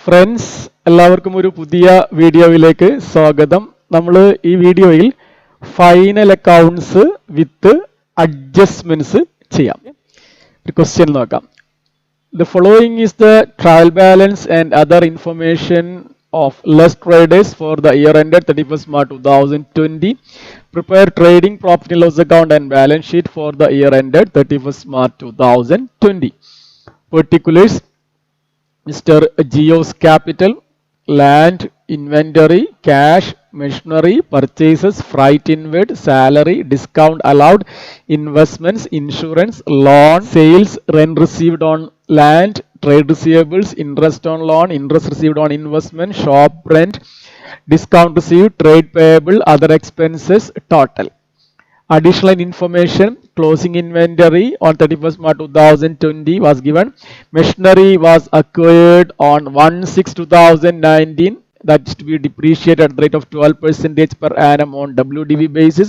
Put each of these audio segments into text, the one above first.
Friends, എല്ലാവർക്കും ഒരു പുതിയ വീഡിയോയിലേക്ക് സ്വാഗതം. നമ്മൾ ഈ വീഡിയോയിൽ ഫൈനൽ അക്കൗണ്ട്സ് വിത്ത് അഡ്ജസ്റ്റ്മെന്റ്സ് ചെയ്യാം. ഒരു ക്വസ്റ്റ്യൻ നോക്കാം. The following is the trial balance and other information of less traders for the year ended 31st March 2020. Prepare trading profit and loss account and balance sheet for the year ended 31st March 2020. Particulars: Mr. Geo's capital, land, inventory, cash, machinery, purchases, freight inward, salary, discount allowed, investments, insurance, loan, sales, rent received on land, trade receivables, interest on loan, interest received on investment, shop rent, discount received, trade payable, other expenses, total. Additional information: closing inventory on 31st March 2020 was given. Machinery was acquired on 1/6/2019. That is to be depreciated at the rate of 12% per annum on WDV basis.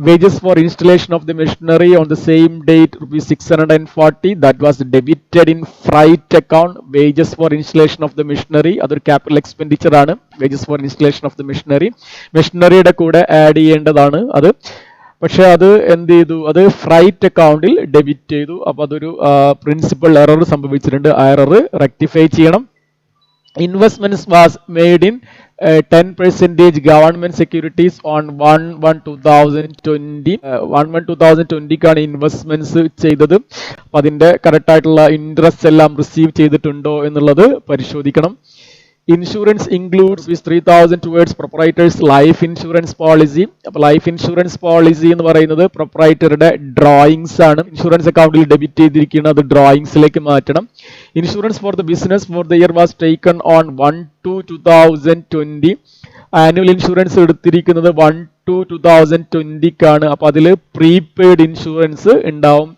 Wages for installation of the machinery on the same date ₹640. That was debited in freight account. Wages for installation of the machinery, other capital expenditure ആണ്. Wages for installation of the machinery. Machineryയുടെ കൂടെ add ചെയ്യേണ്ടതാണ് അത്. പക്ഷെ അത് എന്ത് ചെയ്തു, അത് freight അക്കൗണ്ടിൽ ഡെബിറ്റ് ചെയ്തു. അപ്പോൾ അതൊരു പ്രിൻസിപ്പൽ എറർ സംഭവിച്ചിട്ടുണ്ട്. ആ എറർ റെക്ടിഫൈ ചെയ്യണം. Investments was made in 10% government securities on 1/1/2020. 1/1/2020ക്കാണ് ഇൻവെസ്റ്റ്മെന്റ്സ് ചെയ്തത്. അപ്പം അതിന്റെ കറക്റ്റ് ആയിട്ടുള്ള ഇൻട്രസ്റ്റ് എല്ലാം റിസീവ് ചെയ്തിട്ടുണ്ടോ എന്നുള്ളത് പരിശോധിക്കണം. ഇൻഷുറൻസ് ഇൻക്ലൂഡ്സ് വിത്ത് 3,000 towards proprietor's life insurance policy. അപ്പോൾ ലൈഫ് ഇൻഷുറൻസ് പോളിസി എന്ന് പറയുന്നത് പ്രൊപ്പറൈറ്ററുടെ ഡ്രോയിങ്സ് ആണ്. ഇൻഷുറൻസ് അക്കൗണ്ടിൽ ഡെബിറ്റ് ചെയ്തിരിക്കുന്നത് അത് ഡ്രോയിങ്സിലേക്ക് മാറ്റണം. Insurance for the business for the year was taken on 1/2/2020. Annual insurance എടുത്തിരിക്കുന്നത് 1/2/2020ക്കാണ്. അപ്പോൾ അതിൽ പ്രീപെയ്ഡ് ഇൻഷുറൻസ് ഉണ്ടാവും.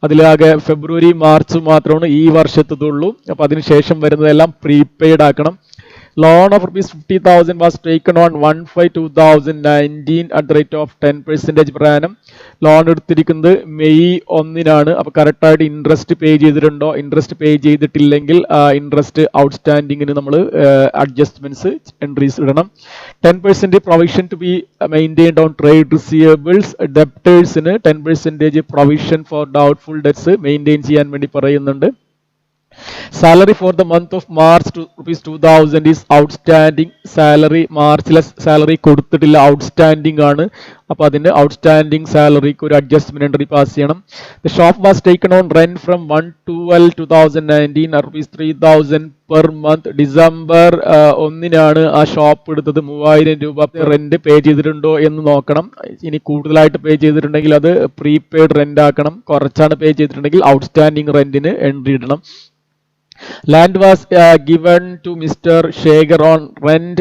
അതിലാകെ ഫെബ്രുവരി മാർച്ച് മാത്രമാണ് ഈ വർഷത്തതുള്ളൂ. അപ്പോൾ അതിനുശേഷം വരുന്നതെല്ലാം പ്രീപെയ്ഡ് ആക്കണം. Loan of ₹50,000 was taken on 1/5/2019 at the rate of 10% per annum. Loan എടുത്തിരിക്കുന്നത് മെയ് 1-നാണ്. അപ്പോൾ കറക്റ്റായിട്ട് ഇൻട്രസ്റ്റ് പേ ചെയ്തിട്ടുണ്ടോ? ഇൻട്രസ്റ്റ് പേ ചെയ്തിട്ടില്ലെങ്കിൽ ഇൻട്രസ്റ്റ് ഔട്ട്സ്റ്റാൻഡിങ്ങിന് നമ്മൾ അഡ്ജസ്റ്റ്മെന്റ്സ് എൻട്രീസ് ഇടണം. 10% provision to be maintained on trade receivables. ഡെപ്റ്റേഴ്സിന് 10% provision for doubtful debts maintain ചെയ്യാൻ വേണ്ടി പറയുന്നുണ്ട്. Salary for the month of March to ₹2,000 is outstanding. Salary മാർച്ചിലെ salary കൊടുത്തിട്ടില്ല, ഔട്ട്സ്റ്റാൻഡിംഗ് ആണ്. അപ്പോൾ അതിന്റെ ഔട്ട്സ്റ്റാൻഡിംഗ് സാലറിക്ക് ഒരു അഡ്ജസ്റ്റ്മെന്റ് എൻട്രി പാസ് ചെയ്യണം. The shop was taken on rent from 1/12/2019 at ₹3,000 per month. December 1-നാണ് ആ ഷോപ്പ് എടുത്തത്. ₹3,000 റെന്റ് പേ ചെയ്തിട്ടുണ്ടോ എന്ന് നോക്കണം. ഇനി കൂടുതലായിട്ട് പേ ചെയ്തിട്ടുണ്ടെങ്കിൽ അത് പ്രീപെയ്ഡ് റെന്റ് ആക്കണം. കുറച്ചാണ് പേ ചെയ്തിട്ടുണ്ടെങ്കിൽ ഔട്ട്സ്റ്റാൻഡിംഗ് റെന്റിന് എൻട്രി ഇടണം. Land was given to Mr. Shekhar on rent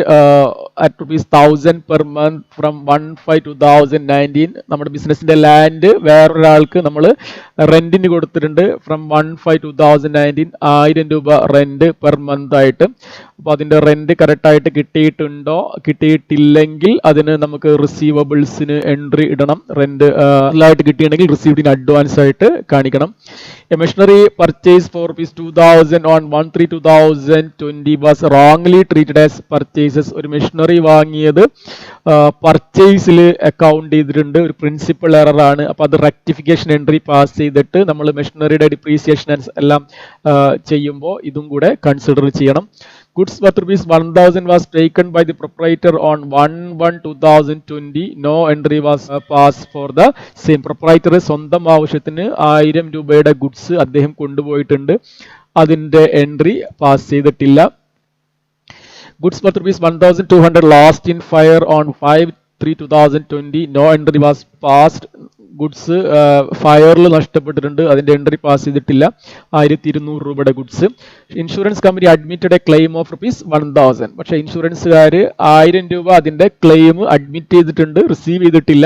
at ₹1,000 per month from 1/5/2019. നമ്മുടെ ബിസിനസിന്റെ ലാൻഡ് വേറൊരാൾക്ക് നമ്മൾ റെന്റിന് കൊടുത്തിട്ടുണ്ട്. ഫ്രം 1/5/2019 ₹1,000 റെന്റ് പെർ മന്ത് ആയിട്ട്. അപ്പോൾ അതിന്റെ റെന്റ് കറക്റ്റ് ആയിട്ട് കിട്ടിയിട്ടുണ്ടോ? കിട്ടിയിട്ടില്ലെങ്കിൽ അതിന് നമുക്ക് റിസീവബിൾസിന് എൻട്രി ഇടണം. റെന്റ് ആയിട്ട് കിട്ടിയിട്ടുണ്ടെങ്കിൽ റിസീവ്ഡ് ഇൻ അഡ്വാൻസ് ആയിട്ട് കാണിക്കണം. A machinery purchase for ₹2,000 on 1/3/2020 was wrongly treated as purchases. ഒരു മെഷീനറി വാങ്ങിയത് പർച്ചേസിൽ അക്കൗണ്ട് ചെയ്തിട്ടുണ്ട്. ഒരു പ്രിൻസിപ്പൽ എറർ ആണ്. അപ്പോൾ അത് റെക്ടിഫിക്കേഷൻ എൻട്രി പാസ് ചെയ്തിട്ട് നമ്മൾ മെഷീനറിയുടെ ഡിപ്രീസിയേഷൻ എല്ലാം ചെയ്യുമ്പോൾ ഇതും കൂടെ കൺസിഡർ ചെയ്യണം. Goods worth ₹1,000 was taken by the proprietor on 1/1/2020. No entry was passed for the same. Proprietor സ്വന്തം ആവശ്യത്തിന് ₹1,000 ഗുഡ്സ് അദ്ദേഹം കൊണ്ടുപോയിട്ടുണ്ട്. അതിന്റെ എൻട്രി പാസ് ചെയ്തിട്ടില്ല. Goods worth ₹1,200 lost in fire on 5/3/2020. No entry was passed. Goods ഫയറിൽ നഷ്ടപ്പെട്ടിട്ടുണ്ട്. അതിന്റെ എൻട്രി പാസ് ചെയ്തിട്ടില്ല. ₹1,200 goods. Insurance company admitted a claim of ₹1,000. പക്ഷേ ഇൻഷുറൻസുകാർ ₹1,000 അതിന്റെ ക്ലെയിം അഡ്മിറ്റ് ചെയ്തിട്ടുണ്ട്, റിസീവ് ചെയ്തിട്ടില്ല.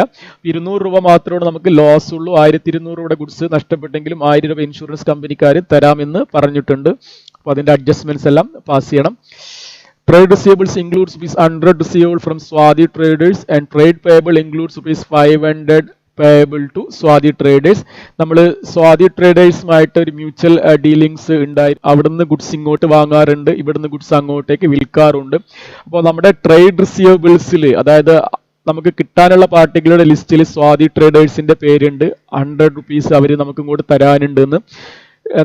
₹200 മാത്രമാണ് നമുക്ക് ലോസ് ഉള്ളൂ. ₹1,200 ഗുഡ്സ് നഷ്ടപ്പെട്ടെങ്കിലും ₹1,000 ഇൻഷുറൻസ് കമ്പനിക്കാർ തരാമെന്ന് പറഞ്ഞിട്ടുണ്ട്. അപ്പോൾ അതിന്റെ അഡ്ജസ്റ്റ്മെന്റ്സ് എല്ലാം പാസ് ചെയ്യണം. Trade receivables includes ₹100 receivable from Swati traders and trade payable includes ₹500 payable to Swathi traders. നമ്മൾ സ്വാതി ട്രേഡേഴ്സുമായിട്ട് ഒരു മ്യൂച്വൽ ഡീലിങ്സ് ഉണ്ടായി. അവിടുന്ന് ഗുഡ്സ് ഇങ്ങോട്ട് വാങ്ങാറുണ്ട്, ഇവിടുന്ന് ഗുഡ്സ് അങ്ങോട്ടേക്ക് വിൽക്കാറുണ്ട്. അപ്പോൾ നമ്മുടെ ട്രേഡ് റിസീവബിൾസിൽ, അതായത് നമുക്ക് കിട്ടാനുള്ള പാർട്ടികളുടെ ലിസ്റ്റിൽ സ്വാതി ട്രേഡേഴ്സിന്റെ പേരുണ്ട്. 100 റുപ്പീസ് അവർ നമുക്ക് ഇങ്ങോട്ട് തരാനുണ്ടെന്ന്.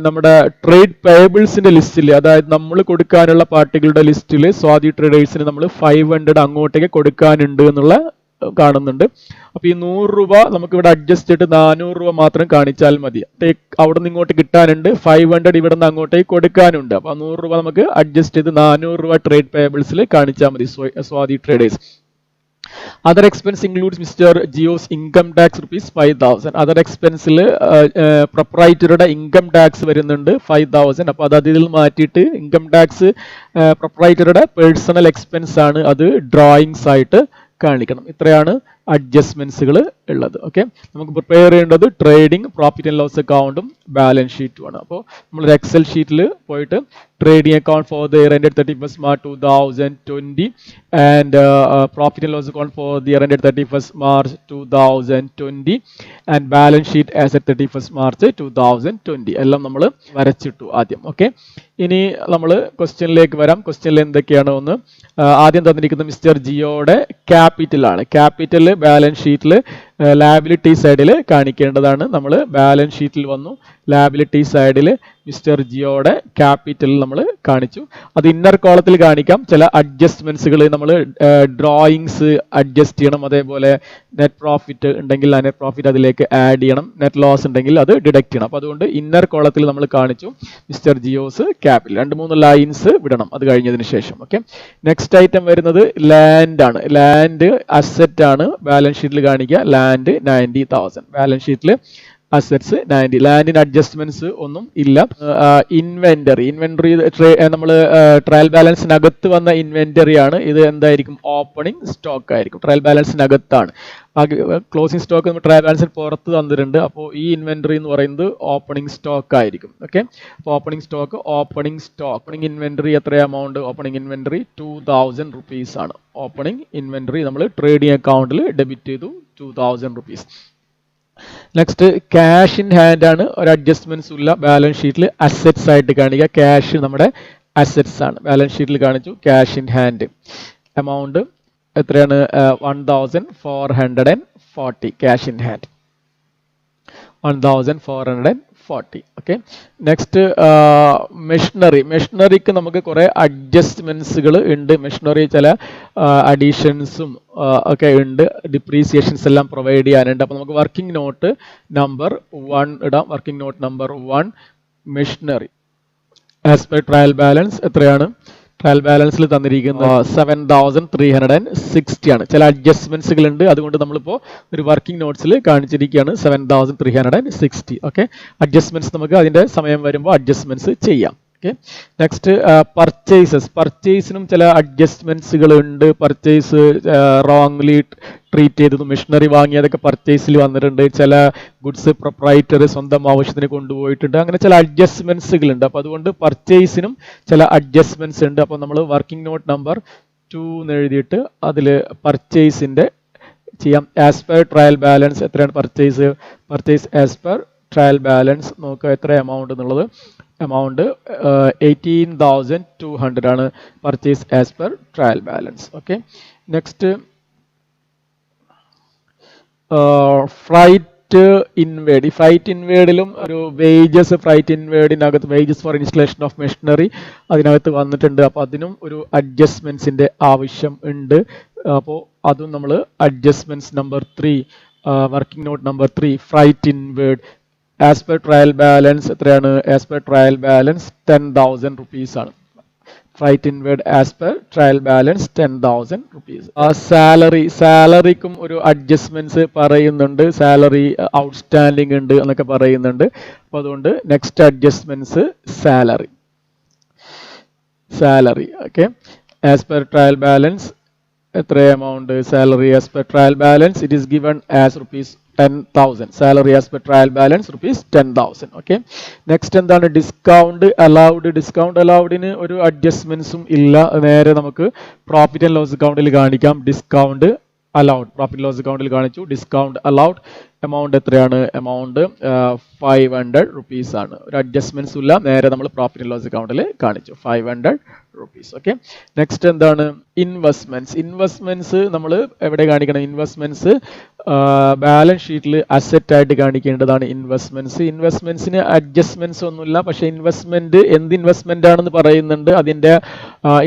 നമ്മുടെ ട്രേഡ് പേയബിൾസിന്റെ ലിസ്റ്റിൽ, അതായത് നമ്മൾ കൊടുക്കാനുള്ള പാർട്ടികളുടെ ലിസ്റ്റിൽ സ്വാതി ട്രേഡേഴ്സിന് നമ്മൾ 500 അങ്ങോട്ടേക്ക് കൊടുക്കാനുണ്ട് എന്നുള്ള കാണുന്നുണ്ട്. അപ്പൊ ഈ 100 രൂപ നമുക്ക് ഇവിടെ അഡ്ജസ്റ്റ് ചെയ്തിട്ട് 400 രൂപ മാത്രം കാണിച്ചാൽ മതി. അവിടെ നിന്ന് ഇങ്ങോട്ട് കിട്ടാനുണ്ട്, 500 ഇവിടെ നിന്ന് അങ്ങോട്ടേക്ക് കൊടുക്കാനുണ്ട്. അപ്പൊ 100 രൂപ നമുക്ക് അഡ്ജസ്റ്റ് ചെയ്ത് 400 രൂപ ട്രേഡ് പേയബിൾസിൽ കാണിച്ചാൽ മതി Swathi traders. Other expense includes Mr. Jio's income tax rupees 5,000. Other expense പ്രൊപ്രൈറ്ററുടെ ഇൻകം ടാക്സ് വരുന്നുണ്ട് 5,000. അപ്പോൾ അത് അതിൽ മാറ്റിയിട്ട് ഇൻകം ടാക്സ് പ്രൊപ്രൈറ്ററുടെ പേഴ്സണൽ എക്സ്പെൻസ് ആണ്, അത് ഡ്രോയിങ്സ് ആയിട്ട് കാണിക്കണം. ഇത്രയാണ് അഡ്ജസ്റ്റ്മെന്റ്സുകൾ ഉള്ളത്. ഓക്കെ, നമുക്ക് പ്രിപ്പയർ ചെയ്യേണ്ടത് ട്രേഡിംഗ്, പ്രോഫിറ്റ് ആൻഡ് ലോസ് അക്കൗണ്ടും ബാലൻസ് ഷീറ്റും ആണ്. അപ്പോൾ നമ്മൾ എക്സൽ ഷീറ്റിൽ പോയിട്ട് trading account for the year ended 31st March 2020 and profit and loss account for the year ended 31st March 2020 and balance sheet as at 31st March 2020 എല്ലാം നമ്മൾ വരച്ചിട്ടു ആദ്യം. ഓക്കെ, ഇനി നമ്മൾ ക്വസ്റ്റ്യനിലേക്ക് വരാം. ക്വസ്റ്റ്യനിൽ എന്തൊക്കെയാണോ ഒന്ന് ആദ്യം തന്നിരിക്കുന്നത് മിസ്റ്റർ ജിയോയുടെ ക്യാപിറ്റൽ ആണ്. ക്യാപിറ്റൽ ബാലൻസ് ഷീറ്റിൽ ലാബിലിറ്റി സൈഡിൽ കാണിക്കേണ്ടതാണ്. നമ്മൾ ബാലൻസ് ഷീറ്റിൽ വന്നു, ലാബിലിറ്റി സൈഡിൽ മിസ്റ്റർ ജിയോയുടെ ക്യാപിറ്റൽ നമ്മൾ കാണിച്ചു. അത് ഇന്നർ കോളത്തിൽ കാണിക്കാം. ചില അഡ്ജസ്റ്റ്മെന്റ്സുകൾ നമ്മൾ ഡ്രോയിങ്സ് അഡ്ജസ്റ്റ് ചെയ്യണം. അതേപോലെ നെറ്റ് പ്രോഫിറ്റ് ഉണ്ടെങ്കിൽ ആ നെറ്റ് പ്രോഫിറ്റ് അതിലേക്ക് ആഡ് ചെയ്യണം, നെറ്റ് ലോസ് ഉണ്ടെങ്കിൽ അത് ഡിഡക്ട് ചെയ്യണം. അപ്പോൾ അതുകൊണ്ട് ഇന്നർ കോളത്തിൽ നമ്മൾ കാണിച്ചു മിസ്റ്റർ ജിയോസ് ക്യാപിറ്റൽ. 2-3 ലൈൻസ് വിടണം അത് കഴിഞ്ഞതിന് ശേഷം. ഓക്കെ, നെക്സ്റ്റ് ഐറ്റം വരുന്നത് ലാൻഡ് ആണ്. ലാൻഡ് അസറ്റ് ആണ് ബാലൻസ് ഷീറ്റിൽ കാണിക്കുക. ലാൻഡ് 90,000. ബാലൻസ് ഷീറ്റിൽ അസറ്റ്സ് 90. ലാൻഡിന് അഡ്ജസ്റ്റ്മെന്റ്സ് ഒന്നും ഇല്ല. ഇൻവെന്ററി നമ്മൾ ട്രയൽ ബാലൻസിനകത്ത് വന്ന ഇൻവെന്ററി ആണ്. ഇത് എന്തായിരിക്കും? ഓപ്പണിംഗ് സ്റ്റോക്ക് ആയിരിക്കും. ട്രയൽ ബാലൻസിനകത്താണ്. ക്ലോസിംഗ് സ്റ്റോക്ക് നമ്മൾ ട്രയൽ ബാലൻസിന് പുറത്ത് തന്നിട്ടുണ്ട്. അപ്പോൾ ഈ ഇൻവെന്ററി എന്ന് പറയുന്നത് ഓപ്പണിംഗ് സ്റ്റോക്ക് ആയിരിക്കും. ഓക്കെ, അപ്പോൾ ഓപ്പണിംഗ് ഇൻവെന്ററി എത്ര എമൗണ്ട്? ഓപ്പണിംഗ് ഇൻവെന്ററി 2,000 റുപ്പീസ് ആണ്. ഓപ്പണിംഗ് ഇൻവെന്ററി നമ്മൾ ട്രേഡിംഗ് അക്കൗണ്ടിൽ ഡെബിറ്റ് ചെയ്തു 2,000 rupees. Next cash in hand ആണ്. ഒരു അഡ്ജസ്റ്റ്മെന്റ്സും ഇല്ല. ബാലൻസ് ഷീറ്റിൽ അസറ്റ്സ് ആയിട്ട് കാണിക്കുക. ക്യാഷ് നമ്മുടെ അസറ്റ്സ് ആണ്. ബാലൻസ് ഷീറ്റിൽ കാണിച്ചു ക്യാഷ് ഇൻ ഹാൻഡ്. എമൗണ്ട് എത്രയാണ്? 1,440 cash in hand. 1,440. Okay, next മെഷീനറിക്ക് നമുക്ക് കുറെ അഡ്ജസ്റ്റ്മെന്റ്സുകൾ ഉണ്ട്. മെഷീനറി ചില അഡീഷൻസും ഒക്കെ ഉണ്ട്. ഡിപ്രീസിയേഷൻസ് എല്ലാം പ്രൊവൈഡ് ചെയ്യാനുണ്ട്. അപ്പോൾ നമുക്ക് വർക്കിംഗ് നോട്ട് നമ്പർ 1 ഇടാം. Working note number 1 machinery as per trial balance എത്രയാണ്? ട്രയൽ ബാലൻസിൽ തന്നിരിക്കുന്നത് 7,360 ആണ്. ചില അഡ്ജസ്റ്റ്മെന്റ്സുകൾ ഉണ്ട്, അതുകൊണ്ട് നമ്മളിപ്പോൾ ഒരു വർക്കിംഗ് നോട്ട്സിൽ കാണിച്ചിരിക്കുകയാണ് 7,360. ഓക്കെ, അഡ്ജസ്റ്റ്മെന്റ്സ് നമുക്ക് അതിന്റെ സമയം വരുമ്പോൾ അഡ്ജസ്റ്റ്മെന്റ്സ് ചെയ്യാം. ഓക്കെ, നെക്സ്റ്റ് പർച്ചേസിനും ചില അഡ്ജസ്റ്റ്മെന്റ്സുകൾ ഉണ്ട്. പർച്ചേസ് റോങ്ലി ട്രീറ്റ് ചെയ്തതും മെഷീനറി വാങ്ങിയതൊക്കെ പർച്ചേസിൽ വന്നിട്ടുണ്ട്. ചില ഗുഡ്സ് പ്രൊപ്രൈറ്റർ സ്വന്തം ആവശ്യത്തിന് കൊണ്ടുപോയിട്ടുണ്ട്. അങ്ങനെ ചില അഡ്ജസ്റ്റ്മെന്റ്സുകൾ ഉണ്ട്. അപ്പോൾ അതുകൊണ്ട് പർച്ചേസിനും ചില അഡ്ജസ്റ്റ്മെന്റ്സ് ഉണ്ട്. അപ്പോൾ നമ്മൾ വർക്കിംഗ് നോട്ട് നമ്പർ 2 എന്ന് എഴുതിയിട്ട് അതിൽ പർച്ചേസിന്റെ ചെയ്യാം. ആസ് പെർ ട്രയൽ ബാലൻസ് എത്രയാണ് purchase as per trial balance നോക്കുക എത്ര എമൗണ്ട് എന്നുള്ളത്. എമൗണ്ട് 18,200 ആണ് purchase as per trial balance. Okay, next freight inward. ഈ ഫ്രൈറ്റ് ഇൻവേർഡിലും ഒരു ഫ്രൈറ്റ് ഇൻവേർഡിനകത്ത് wages for installation of machinery അതിനകത്ത് വന്നിട്ടുണ്ട്. അപ്പോൾ അതിനും ഒരു അഡ്ജസ്റ്റ്മെന്റ്സിന്റെ ആവശ്യം ഉണ്ട്. അപ്പോൾ അതും നമ്മൾ adjustments number 3 working note number 3 freight inward as per trial balance എത്രയാണ്? As per trial balance 10,000 rupees ആണ്. Freight inward as per trial balance 10,000 rupees. സാലറിക്കും ഒരു അഡ്ജസ്റ്റ്മെന്റ്സ് പറയുന്നുണ്ട്. സാലറി ഔട്ട്സ്റ്റാൻഡിങ് ഉണ്ട് എന്നൊക്കെ പറയുന്നുണ്ട്. അപ്പോൾ അതുകൊണ്ട് next adjustments salary. Okay, as per trial balance എത്ര amount? Salary as per trial balance it is given as ₹10,000. Salary as per trial balance ₹10,000. Okay, next എന്താണ്? ഡിസ്കൗണ്ട് അലൗഡിന് ഒരു അഡ്ജസ്റ്റ്മെന്റ്സും ഇല്ല. നേരെ നമുക്ക് പ്രോഫിറ്റ് ആൻഡ് ലോസ് അക്കൗണ്ടിൽ കാണിക്കാം. ഡിസ്കൗണ്ട് അലൗഡ് പ്രോഫിറ്റ് ലോസ് അക്കൗണ്ടിൽ കാണിച്ചു. ഡിസ്കൗണ്ട് അലൗഡ് എമൗണ്ട് എത്രയാണ്? എമൗണ്ട് 500 റുപ്പീസ് ആണ്. ഒരു അഡ്ജസ്റ്റ്മെന്റ്സും ഇല്ല, നേരെ നമ്മൾ പ്രോഫിറ്റ് ആൻഡ് ലോസ് അക്കൗണ്ടിൽ കാണിച്ചു 500 റുപ്പീസ്. ഓക്കെ, നെക്സ്റ്റ് എന്താണ്? ഇൻവെസ്റ്റ്മെന്റ്സ് നമ്മൾ എവിടെ കാണിക്കണം? ഇൻവെസ്റ്റ്മെന്റ്സ് ബാലൻസ് ഷീറ്റിൽ അസറ്റ് ആയിട്ട് കാണിക്കേണ്ടതാണ്. ഇൻവെസ്റ്റ്മെന്റ്സിന് അഡ്ജസ്റ്റ്മെന്റ്സ് ഒന്നുമില്ല, പക്ഷേ എന്ത് ഇൻവെസ്റ്റ്മെന്റ് ആണെന്ന് പറയുന്നുണ്ട്. അതിന്റെ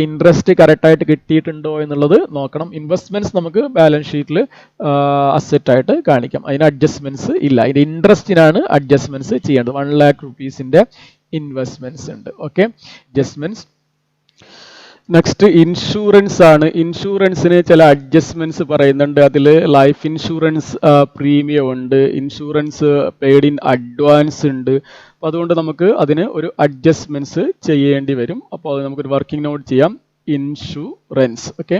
ഇൻട്രസ്റ്റ് കറക്റ്റ് ആയിട്ട് കിട്ടിയിട്ടുണ്ടോ എന്നുള്ളത് നോക്കണം. ഇൻവെസ്റ്റ്മെന്റ്സ് നമുക്ക് ബാലൻസ് ഷീറ്റിൽ അസറ്റ് ആയിട്ട് കാണിക്കാം, അതിന് അഡ്ജസ്റ്റ്മെന്റ്സ് ഇല്ല. അതിന്റെ ഇൻട്രസ്റ്റിനാണ് അഡ്ജസ്റ്റ്മെന്റ്സ് ചെയ്യേണ്ടത്. 1 lakh റുപ്പീസിന്റെ ഇൻവെസ്റ്റ്മെന്റ്സ് ഉണ്ട്. Okay, adjustments. നെക്സ്റ്റ് ഇൻഷുറൻസ് ആണ്. ഇൻഷുറൻസിന് ചില അഡ്ജസ്റ്റ്മെന്റ്സ് പറയുന്നുണ്ട്. അതിൽ ലൈഫ് ഇൻഷുറൻസ് പ്രീമിയം ഉണ്ട്, ഇൻഷുറൻസ് പെയ്ഡ് ഇൻ അഡ്വാൻസ് ഉണ്ട്. അപ്പോൾ അതുകൊണ്ട് നമുക്ക് അതിന് ഒരു അഡ്ജസ്റ്റ്മെന്റ്സ് ചെയ്യേണ്ടി വരും. അപ്പോൾ അത് നമുക്കൊരു വർക്കിംഗ് നോട്ട് ചെയ്യാം. Insurance. Okay,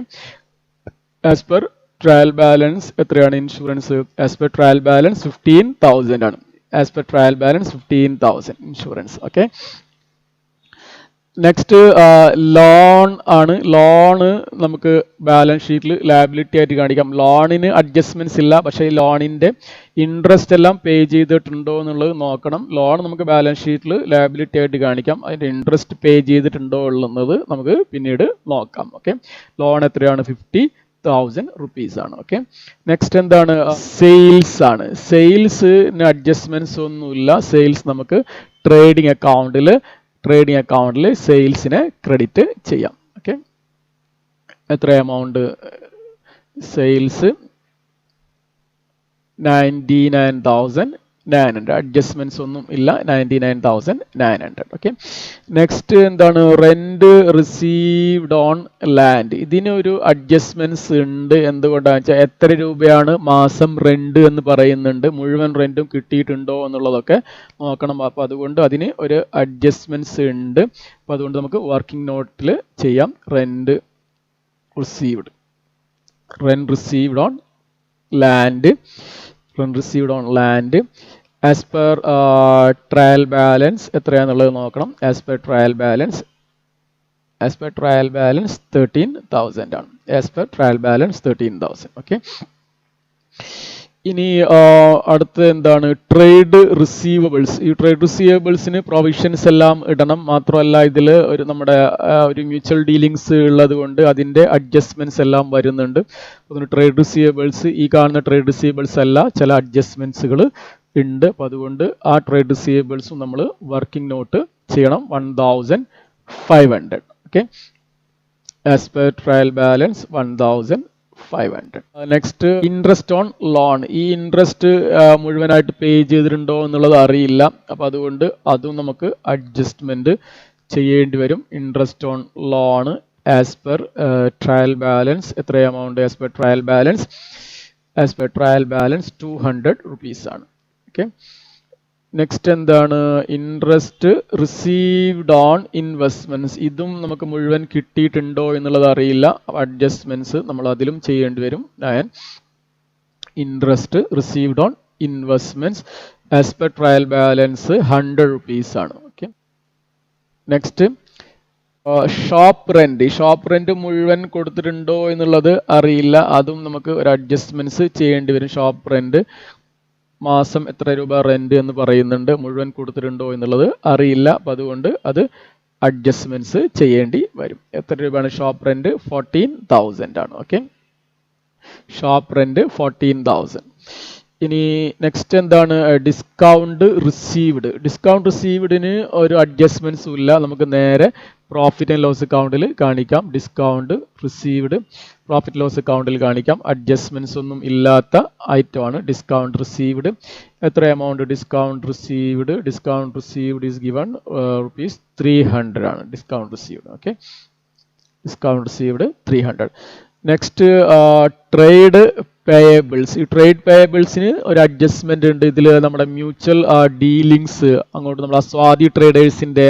as per trial balance എത്രയാണ് insurance? As per trial balance 15,000 ആണ്. As per trial balance 15,000 insurance. Okay, next loan ആണ്. ലോണ് നമുക്ക് ബാലൻസ് ഷീറ്റിൽ ലയബിലിറ്റി ആയിട്ട് കാണിക്കാം. ലോണിന് അഡ്ജസ്റ്റ്മെന്റ്സ് ഇല്ല, പക്ഷേ ഈ ലോണിന്റെ ഇൻട്രസ്റ്റ് എല്ലാം പേ ചെയ്തിട്ടുണ്ടോ എന്നുള്ളത് നോക്കണം. ലോൺ നമുക്ക് ബാലൻസ് ഷീറ്റിൽ ലയബിലിറ്റി ആയിട്ട് കാണിക്കാം, അതിന്റെ ഇൻട്രസ്റ്റ് പേ ചെയ്തിട്ടുണ്ടോ ഉള്ളത് നമുക്ക് പിന്നീട് നോക്കാം. ഓക്കെ, ലോൺ എത്രയാണ്? 50,000 റുപ്പീസ് ആണ്. ഓക്കെ, നെക്സ്റ്റ് എന്താണ്? സെയിൽസ് ആണ്. സെയിൽസിന് അഡ്ജസ്റ്റ്മെന്റ്സ് ഒന്നുമില്ല. സെയിൽസ് നമുക്ക് ട്രേഡിംഗ് അക്കൗണ്ടിൽ സെയിൽസിനെ ക്രെഡിറ്റ് ചെയ്യാം. ഓക്കെ, എത്ര എമൗണ്ട്? സെയിൽസ് 99,900. അഡ്ജസ്റ്റ്മെന്റ്സ് ഒന്നും ഇല്ല, 99,900. ഓക്കെ, നെക്സ്റ്റ് എന്താണ്? Rent received on land. ഇതിനൊരു അഡ്ജസ്റ്റ്മെന്റ്സ് ഉണ്ട്. എന്തുകൊണ്ടാണെന്ന് വെച്ചാൽ എത്ര രൂപയാണ് മാസം റെന്റ് എന്ന് പറയുന്നുണ്ട്. മുഴുവൻ റെന്റും കിട്ടിയിട്ടുണ്ടോ എന്നുള്ളതൊക്കെ നോക്കണം. അപ്പോൾ അതുകൊണ്ട് അതിന് ഒരു അഡ്ജസ്റ്റ്മെന്റ്സ് ഉണ്ട്. അപ്പോൾ അതുകൊണ്ട് നമുക്ക് വർക്കിംഗ് നോട്ടിൽ ചെയ്യാം. Rent received on land. As per trial balance എത്രയാണെന്നുള്ളത് നോക്കണം. ആസ് പെർ ട്രയൽ ബാലൻസ് 13,000 ആണ്. As per trial balance 13,000. Okay, ഇനി അടുത്ത എന്താണ്? Trade receivables. ഈ ട്രേഡ് റിസീവബിൾസിന് പ്രൊവിഷൻസ് എല്ലാം ഇടണം. മാത്രമല്ല ഇതിൽ നമ്മുടെ ഒരു മ്യൂച്വൽ ഡീലിങ്സ് ഉള്ളത് കൊണ്ട് അതിന്റെ അഡ്ജസ്റ്റ്മെന്റ്സ് എല്ലാം വരുന്നുണ്ട്. അതുകൊണ്ട് ട്രേഡ് റിസീവബിൾസ്, ഈ കാണുന്ന ട്രേഡ് റിസീവബിൾസ് അല്ല, ചില അഡ്ജസ്റ്റ്മെന്റ്സുകൾ ഉണ്ട്. അപ്പോൾ അതുകൊണ്ട് ആ ട്രേഡ് റിസീവബിൾസും നമ്മൾ വർക്കിംഗ് നോട്ട് ചെയ്യണം. 1,500. Okay, as per trial balance 1,500. Next interest on loan. ഈ ഇൻട്രസ്റ്റ് മുഴുവനായിട്ട് പേ ചെയ്തിട്ടുണ്ടോ എന്നുള്ളത് അറിയില്ല. അപ്പോൾ അതുകൊണ്ട് അതും നമുക്ക് അഡ്ജസ്റ്റ്മെന്റ് ചെയ്യേണ്ടി വരും. Interest on loan as per trial balance എത്ര amount? As per trial balance 200 rupees ആണ്. ഓക്കെ, നെക്സ്റ്റ് എന്താണ്? Interest received on investments. ഇതും നമുക്ക് മുഴുവൻ കിട്ടിയിട്ടുണ്ടോ എന്നുള്ളത് അറിയില്ല. അഡ്ജസ്റ്റ്മെന്റ്സ് നമ്മൾ അതിലും ചെയ്യേണ്ടി വരും. Interest received on investments as per trial balance 100 rupees ആണ്. ഓക്കെ, നെക്സ്റ്റ് ഷോപ്പ് റെന്റ് മുഴുവൻ കൊടുത്തിട്ടുണ്ടോ എന്നുള്ളത് അറിയില്ല. അതും നമുക്ക് ഒരു അഡ്ജസ്റ്റ്മെന്റ്സ് ചെയ്യേണ്ടി വരും. ഷോപ്പ് റെന്റ് മാസം എത്ര രൂപ റെന്റ് എന്ന് പറയുന്നുണ്ട്, മുഴുവൻ കൊടുത്തിട്ടുണ്ടോ എന്നുള്ളത് അറിയില്ല. അപ്പം അതുകൊണ്ട് അത് അഡ്ജസ്റ്റ്മെന്റ്സ് ചെയ്യേണ്ടി വരും. എത്ര രൂപയാണ് ഷോപ്പ് റെന്റ്? 14,000 ആണ്. Okay, shop rent 14,000. ഇനി നെക്സ്റ്റ് എന്താണ്? ഡിസ്കൗണ്ട് റിസീവ്ഡിന് ഒരു അഡ്ജസ്റ്റ്മെന്റ്സും ഇല്ല. നമുക്ക് നേരെ പ്രോഫിറ്റ് ആൻഡ് ലോസ് അക്കൗണ്ടിൽ കാണിക്കാം. ഡിസ്കൗണ്ട് റിസീവ്ഡ് പ്രോഫിറ്റ് ലോസ് അക്കൗണ്ടിൽ കാണിക്കാം. അഡ്ജസ്റ്റ്മെന്റ്സ് ഒന്നും ഇല്ലാത്ത ഐറ്റം ആണ് ഡിസ്കൗണ്ട് റിസീവ്ഡ്. എത്ര amount? Discount received is given ₹300 ആണ് discount received. Okay, discount received 300. Next trade payables. ഈ ട്രേഡ് പേയബിൾസിന് ഒരു അഡ്ജസ്റ്റ്മെന്റ് ഉണ്ട്. ഇതിൽ നമ്മുടെ മ്യൂച്വൽ ഡീലിങ്സ് അങ്ങോട്ട് നമ്മുടെ സ്വാതി ട്രേഡേഴ്സിന്റെ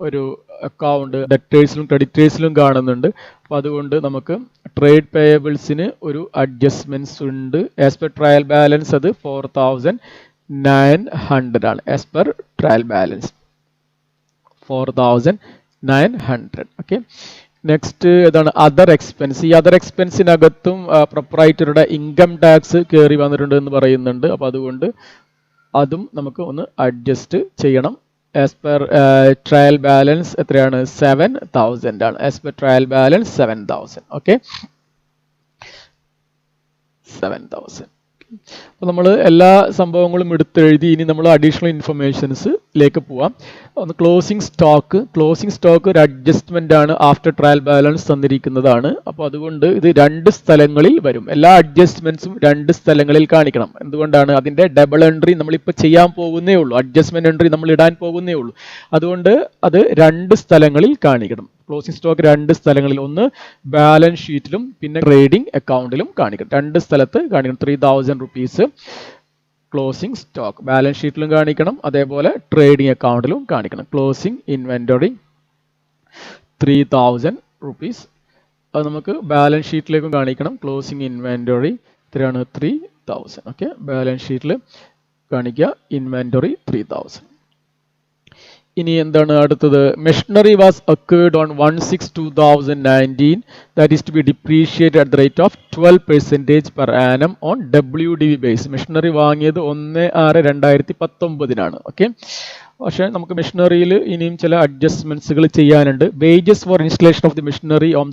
ഒരു അക്കൗണ്ട് ഡെറ്റേഴ്സിലും ക്രെഡിറ്റേഴ്സിലും കാണുന്നുണ്ട്. അപ്പോൾ അതുകൊണ്ട് നമുക്ക് ട്രേഡ് പേയബിൾസിന് ഒരു അഡ്ജസ്റ്റ്മെന്റ്സ് ഉണ്ട്. ആസ് പെർ ട്രയൽ ബാലൻസ് അത് 4,900 ആണ്. As per trial balance 4,900. Okay, next ഏതാണ് അതർ എക്സ്പെൻസ്. ഈ അതർ എക്സ്പെൻസിനകത്തും പ്രൊപ്രൈറ്ററുടെ ഇൻകം ടാക്സ് കയറി വന്നിട്ടുണ്ട് എന്ന് പറയുന്നുണ്ട്. അപ്പോൾ അതുകൊണ്ട് അതും നമുക്ക് ഒന്ന് അഡ്ജസ്റ്റ് ചെയ്യണം. ആസ് പെർ ട്രയൽ ബാലൻസ് എത്രയാണ്? 7,000 ആണ്. As per trial balance 7,000. Okay, 7,000. അപ്പോൾ നമ്മൾ എല്ലാ സംഭവങ്ങളും എടുത്തെഴുതി. ഇനി നമ്മൾ അഡീഷണൽ ഇൻഫർമേഷൻസിലേക്ക് പോവാം. ഒന്ന് ക്ലോസിംഗ് സ്റ്റോക്ക് ഒരു അഡ്ജസ്റ്റ്മെന്റ് ആണ്. ആഫ്റ്റർ ട്രയൽ ബാലൻസ് തന്നിരിക്കുന്നതാണ്. അപ്പോൾ അതുകൊണ്ട് ഇത് 2 സ്ഥലങ്ങളിൽ വരും. എല്ലാ അഡ്ജസ്റ്റ്മെന്റ്സും 2 സ്ഥലങ്ങളിൽ കാണിക്കണം. എന്തുകൊണ്ടാണ്? അതിന്റെ ഡബിൾ എൻട്രി നമ്മളിപ്പോൾ ചെയ്യാൻ പോകുന്നേ ഉള്ളൂ. അഡ്ജസ്റ്റ്മെന്റ് എൻട്രി നമ്മൾ ഇടാൻ പോകുന്നേ ഉള്ളൂ. അതുകൊണ്ട് അത് 2 സ്ഥലങ്ങളിൽ കാണിക്കണം. ക്ലോസിംഗ് സ്റ്റോക്ക് 2 സ്ഥലങ്ങളിൽ, ഒന്ന് ബാലൻസ് ഷീറ്റിലും പിന്നെ ട്രേഡിംഗ് അക്കൗണ്ടിലും കാണിക്കണം. 2 സ്ഥലത്ത് കാണിക്കണം. 3,000 rupees ക്ലോസിംഗ് സ്റ്റോക്ക് ബാലൻസ് ഷീറ്റിലും കാണിക്കണം, അതേപോലെ ട്രേഡിംഗ് അക്കൗണ്ടിലും കാണിക്കണം. Closing inventory 3,000 rupees. അത് നമുക്ക് ബാലൻസ് ഷീറ്റിലേക്കും കാണിക്കണം. ക്ലോസിംഗ് ഇൻവെന്ററി എത്രയാണ്? 3,000. ഓക്കെ, ബാലൻസ് ഷീറ്റിൽ കാണിക്കുക ഇൻവെന്ററി 3,000. ഇനി എന്താണ് അടുത്തത്? Machinery was acquired on 1/6/2019 that is to be depreciated at the rate of 12% per annum on WDV base. Machinery വാങ്ങിയത് 1/6/2019 ഓക്കെ. പക്ഷേ നമുക്ക് മെഷീനറിയിൽ ഇനിയും ചില അഡ്ജസ്റ്റ്മെന്റ്സുകൾ ചെയ്യാനുണ്ട്. Wages for installation of the machinery on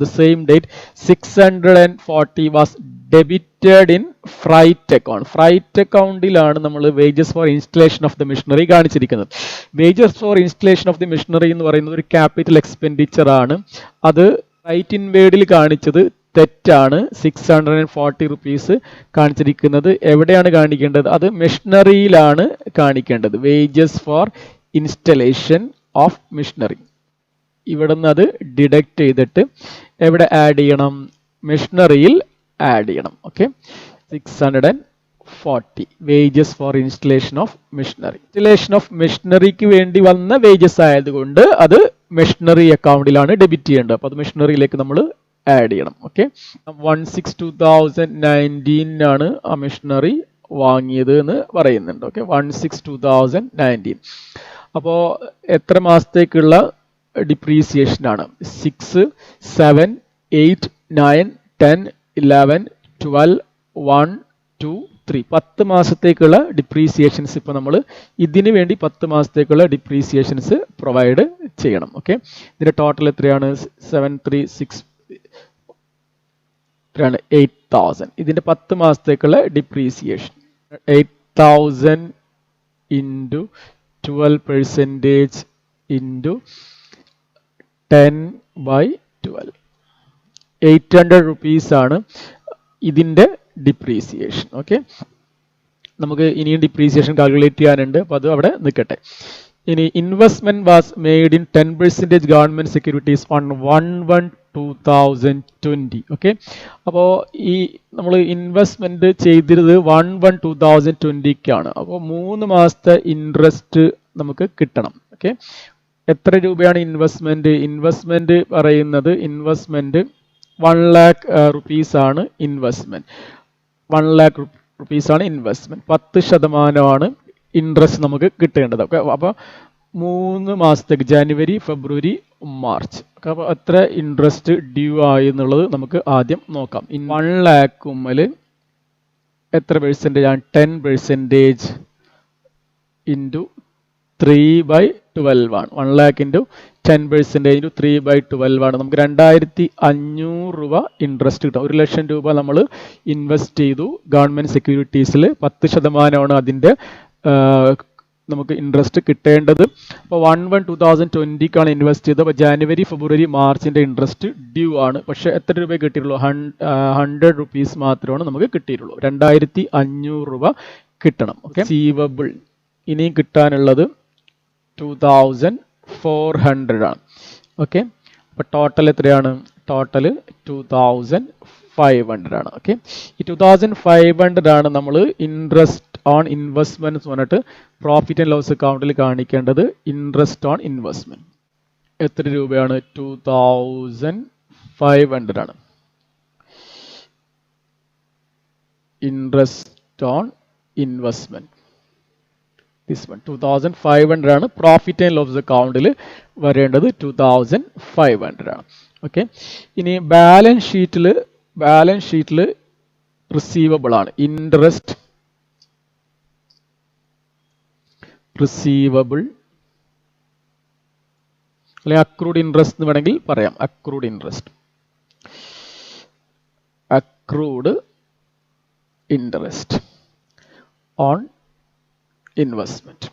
the same date 640 was debited in freight account. Freight അക്കൗണ്ടിലാണ് നമ്മൾ wages for installation of the machinery കാണിച്ചിരിക്കുന്നത്. Wages for installation of the machinery എന്ന് പറയുന്നത് ഒരു ക്യാപിറ്റൽ എക്സ്പെൻഡിച്ചർ ആണ്. അത് റൈറ്റ് ഇൻ വേർഡിൽ കാണിച്ചത് തെറ്റാണ്. 640 rupees കാണിച്ചിരിക്കുന്നത് എവിടെയാണ് കാണിക്കേണ്ടത്? അത് മെഷീനറിയിലാണ് കാണിക്കേണ്ടത്. Wages for installation of machinery. ഇവിടെ നിന്ന് അത് ഡിഡക്റ്റ് ചെയ്തിട്ട് എവിടെ ആഡ് ചെയ്യണം? മെഷീനറിയിൽ ആഡ് ചെയ്യണം. Okay, 640 wages for installation of machinery. Installation of മെഷീനറിക്ക് വേണ്ടി വന്ന വേജസ് ആയതുകൊണ്ട് അത് മെഷീനറി അക്കൗണ്ടിലാണ് ഡെബിറ്റ് ചെയ്യേണ്ടത്. അപ്പോൾ അത് മെഷീനറിയിലേക്ക് നമ്മൾ ആഡ് ചെയ്യണം. ഓക്കെ, 1/6/2019 ആണ് ആ മെഷീനറി വാങ്ങിയത് എന്ന് പറയുന്നുണ്ട്. ഓക്കെ, 1/6/2019. അപ്പോൾ എത്ര മാസത്തേക്കുള്ള ഡിപ്രീസിയേഷൻ ആണ്? 6, 7, 8, 9, 10, 11, 12, 1, 2, 3 10 മാസത്തേക്കുള്ള ഡിപ്രീസിയേഷൻസ് ഇപ്പോൾ നമ്മൾ ഇതിന് വേണ്ടി 10 മാസത്തേക്കുള്ള ഡിപ്രീസിയേഷൻസ് പ്രൊവൈഡ് ചെയ്യണം. ഓക്കെ, ഇതിന്റെ ടോട്ടൽ എത്രയാണ്? 736 8,000. ഇതിന്റെ 10 മാസത്തേക്കുള്ള ഡിപ്രീസിയേഷൻ 8,000 into 12% into 10/12 800 rupees ആണ് ഇതിന്റെ ഡിപ്രീസിയേഷൻ. ഓക്കെ, നമുക്ക് ഇനിയും ഡിപ്രീസിയേഷൻ കാൽക്കുലേറ്റ് ചെയ്യാനുണ്ട്. അപ്പോൾ അത് അവിടെ നിൽക്കട്ടെ. ഇനി investment was made in 10% government securities on 1/1/2020. Okay, അപ്പോൾ ഈ നമ്മൾ ഇൻവെസ്റ്റ്മെന്റ് ചെയ്തിരുന്നത് 1/1/2020ക്കാണ്. അപ്പോൾ 3 മാസത്തെ ഇൻട്രസ്റ്റ് നമുക്ക് കിട്ടണം. ഓക്കെ, എത്ര രൂപയാണ് ഇൻവെസ്റ്റ്മെന്റ് പറയുന്നത്? ഇൻവെസ്റ്റ്മെന്റ് 1 lakh rupees ആണ് ഇൻവെസ്റ്റ്മെന്റ്. 1 lakh rupees ആണ് ഇൻവെസ്റ്റ്മെന്റ്. 10% ഇൻട്രസ്റ്റ് നമുക്ക് കിട്ടേണ്ടത്. ഓക്കെ, അപ്പോൾ 3 മാസത്തേക്ക് ജനുവരി, ഫെബ്രുവരി, മാർച്ച്. അപ്പോൾ എത്ര ഇൻട്രസ്റ്റ് ഡ്യൂ ആയി എന്നുള്ളത് നമുക്ക് ആദ്യം നോക്കാം. 1 lakh എത്ര പെർസെൻറ്റേജ് ആണ്? 10% ഇൻറ്റു 3/12 ആണ്. 1 lakh into 10% into 3/12 ആണ്. നമുക്ക് 2,500 രൂപ ഇൻട്രസ്റ്റ് കിട്ടും. 1 ലക്ഷം രൂപ നമ്മൾ ഇൻവെസ്റ്റ് ചെയ്തു ഗവൺമെന്റ് സെക്യൂരിറ്റീസിൽ. 10% അതിന്റെ നമുക്ക് ഇൻട്രസ്റ്റ് കിട്ടേണ്ടത്. അപ്പോൾ 1/1/2020ക്കാണ് ഇൻവെസ്റ്റ് ചെയ്തത്. അപ്പോൾ ജനുവരി, ഫെബ്രുവരി, മാർച്ചിന്റെ ഇൻട്രസ്റ്റ് ഡ്യൂ ആണ്. പക്ഷെ എത്ര രൂപ കിട്ടിയിട്ടുള്ളൂ? 100 rupees മാത്രമാണ് നമുക്ക് കിട്ടിയിട്ടുള്ളൂ. 2,500 രൂപ കിട്ടണം. ഓക്കെ, റീസീവബിൾ ഇനിയും കിട്ടാനുള്ളത് 2,400 ആണ്. ഓക്കെ, അപ്പോൾ ടോട്ടൽ എത്രയാണ്? ടോട്ടൽ 2,500 ആണ്. ഓക്കെ, ഈ 2,500 ആണ് നമ്മൾ ഇൻട്രസ്റ്റ് ഓൺ ഇൻവെസ്റ്റ്മെന്റ് പറഞ്ഞിട്ട് പ്രോഫിറ്റ് ആൻഡ് ലോസ് അക്കൗണ്ടിൽ കാണിക്കേണ്ടത്. ഇൻട്രസ്റ്റ് ഓൺ ഇൻവെസ്റ്റ്മെന്റ് എത്ര രൂപയാണ്? 2,500 ആണ് interest on investment. This one 2,500 ആണ്. പ്രോഫിറ്റ് ആൻഡ് ലോസ് അക്കൗണ്ടിൽ വരേണ്ടത് 2,500 ആണ്. ഓക്കെ. ഇനി ബാലൻസ് ഷീറ്റിൽ റിസീവബിൾ ആണ്. ഇൻട്രസ്റ്റ് റിസീവബിൾ അല്ലെങ്കിൽ അക്രൂഡ് ഇൻട്രസ്റ്റ് എന്ന് വേണമെങ്കിൽ പറയാം. Accrued interest on investment.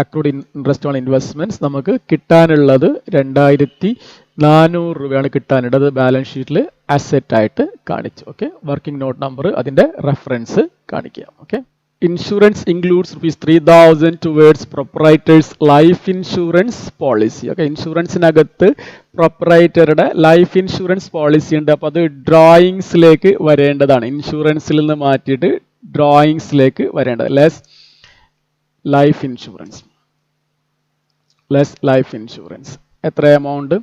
Accrued interest on investments നമുക്ക് കിട്ടാനുള്ളത് 2400 രൂപയാണ് കിട്ടാനുള്ളത്. അത് ബാലൻസ് ഷീറ്റിൽ അസറ്റ് ആയിട്ട് കാണിച്ചു. ഓക്കെ. വർക്കിംഗ് നോട്ട് നമ്പർ അതിന്റെ റെഫറൻസ് കാണിക്കാം. Okay. Insurance includes ₹3,000 towards proprietor's life insurance policy. Okay. ഇൻഷുറൻസിനകത്ത് പ്രൊപ്പറൈറ്ററുടെ ലൈഫ് ഇൻഷുറൻസ് പോളിസി ഉണ്ട്. അപ്പോൾ അത് ഡ്രോയിങ്സിലേക്ക് വരേണ്ടതാണ്. ഇൻഷുറൻസിൽ നിന്ന് മാറ്റിയിട്ട് ഡ്രോയിങ്സിലേക്ക് വരേണ്ടത്. ലെസ് ലൈഫ് ഇൻഷുറൻസ് എത്ര എമൗണ്ട്?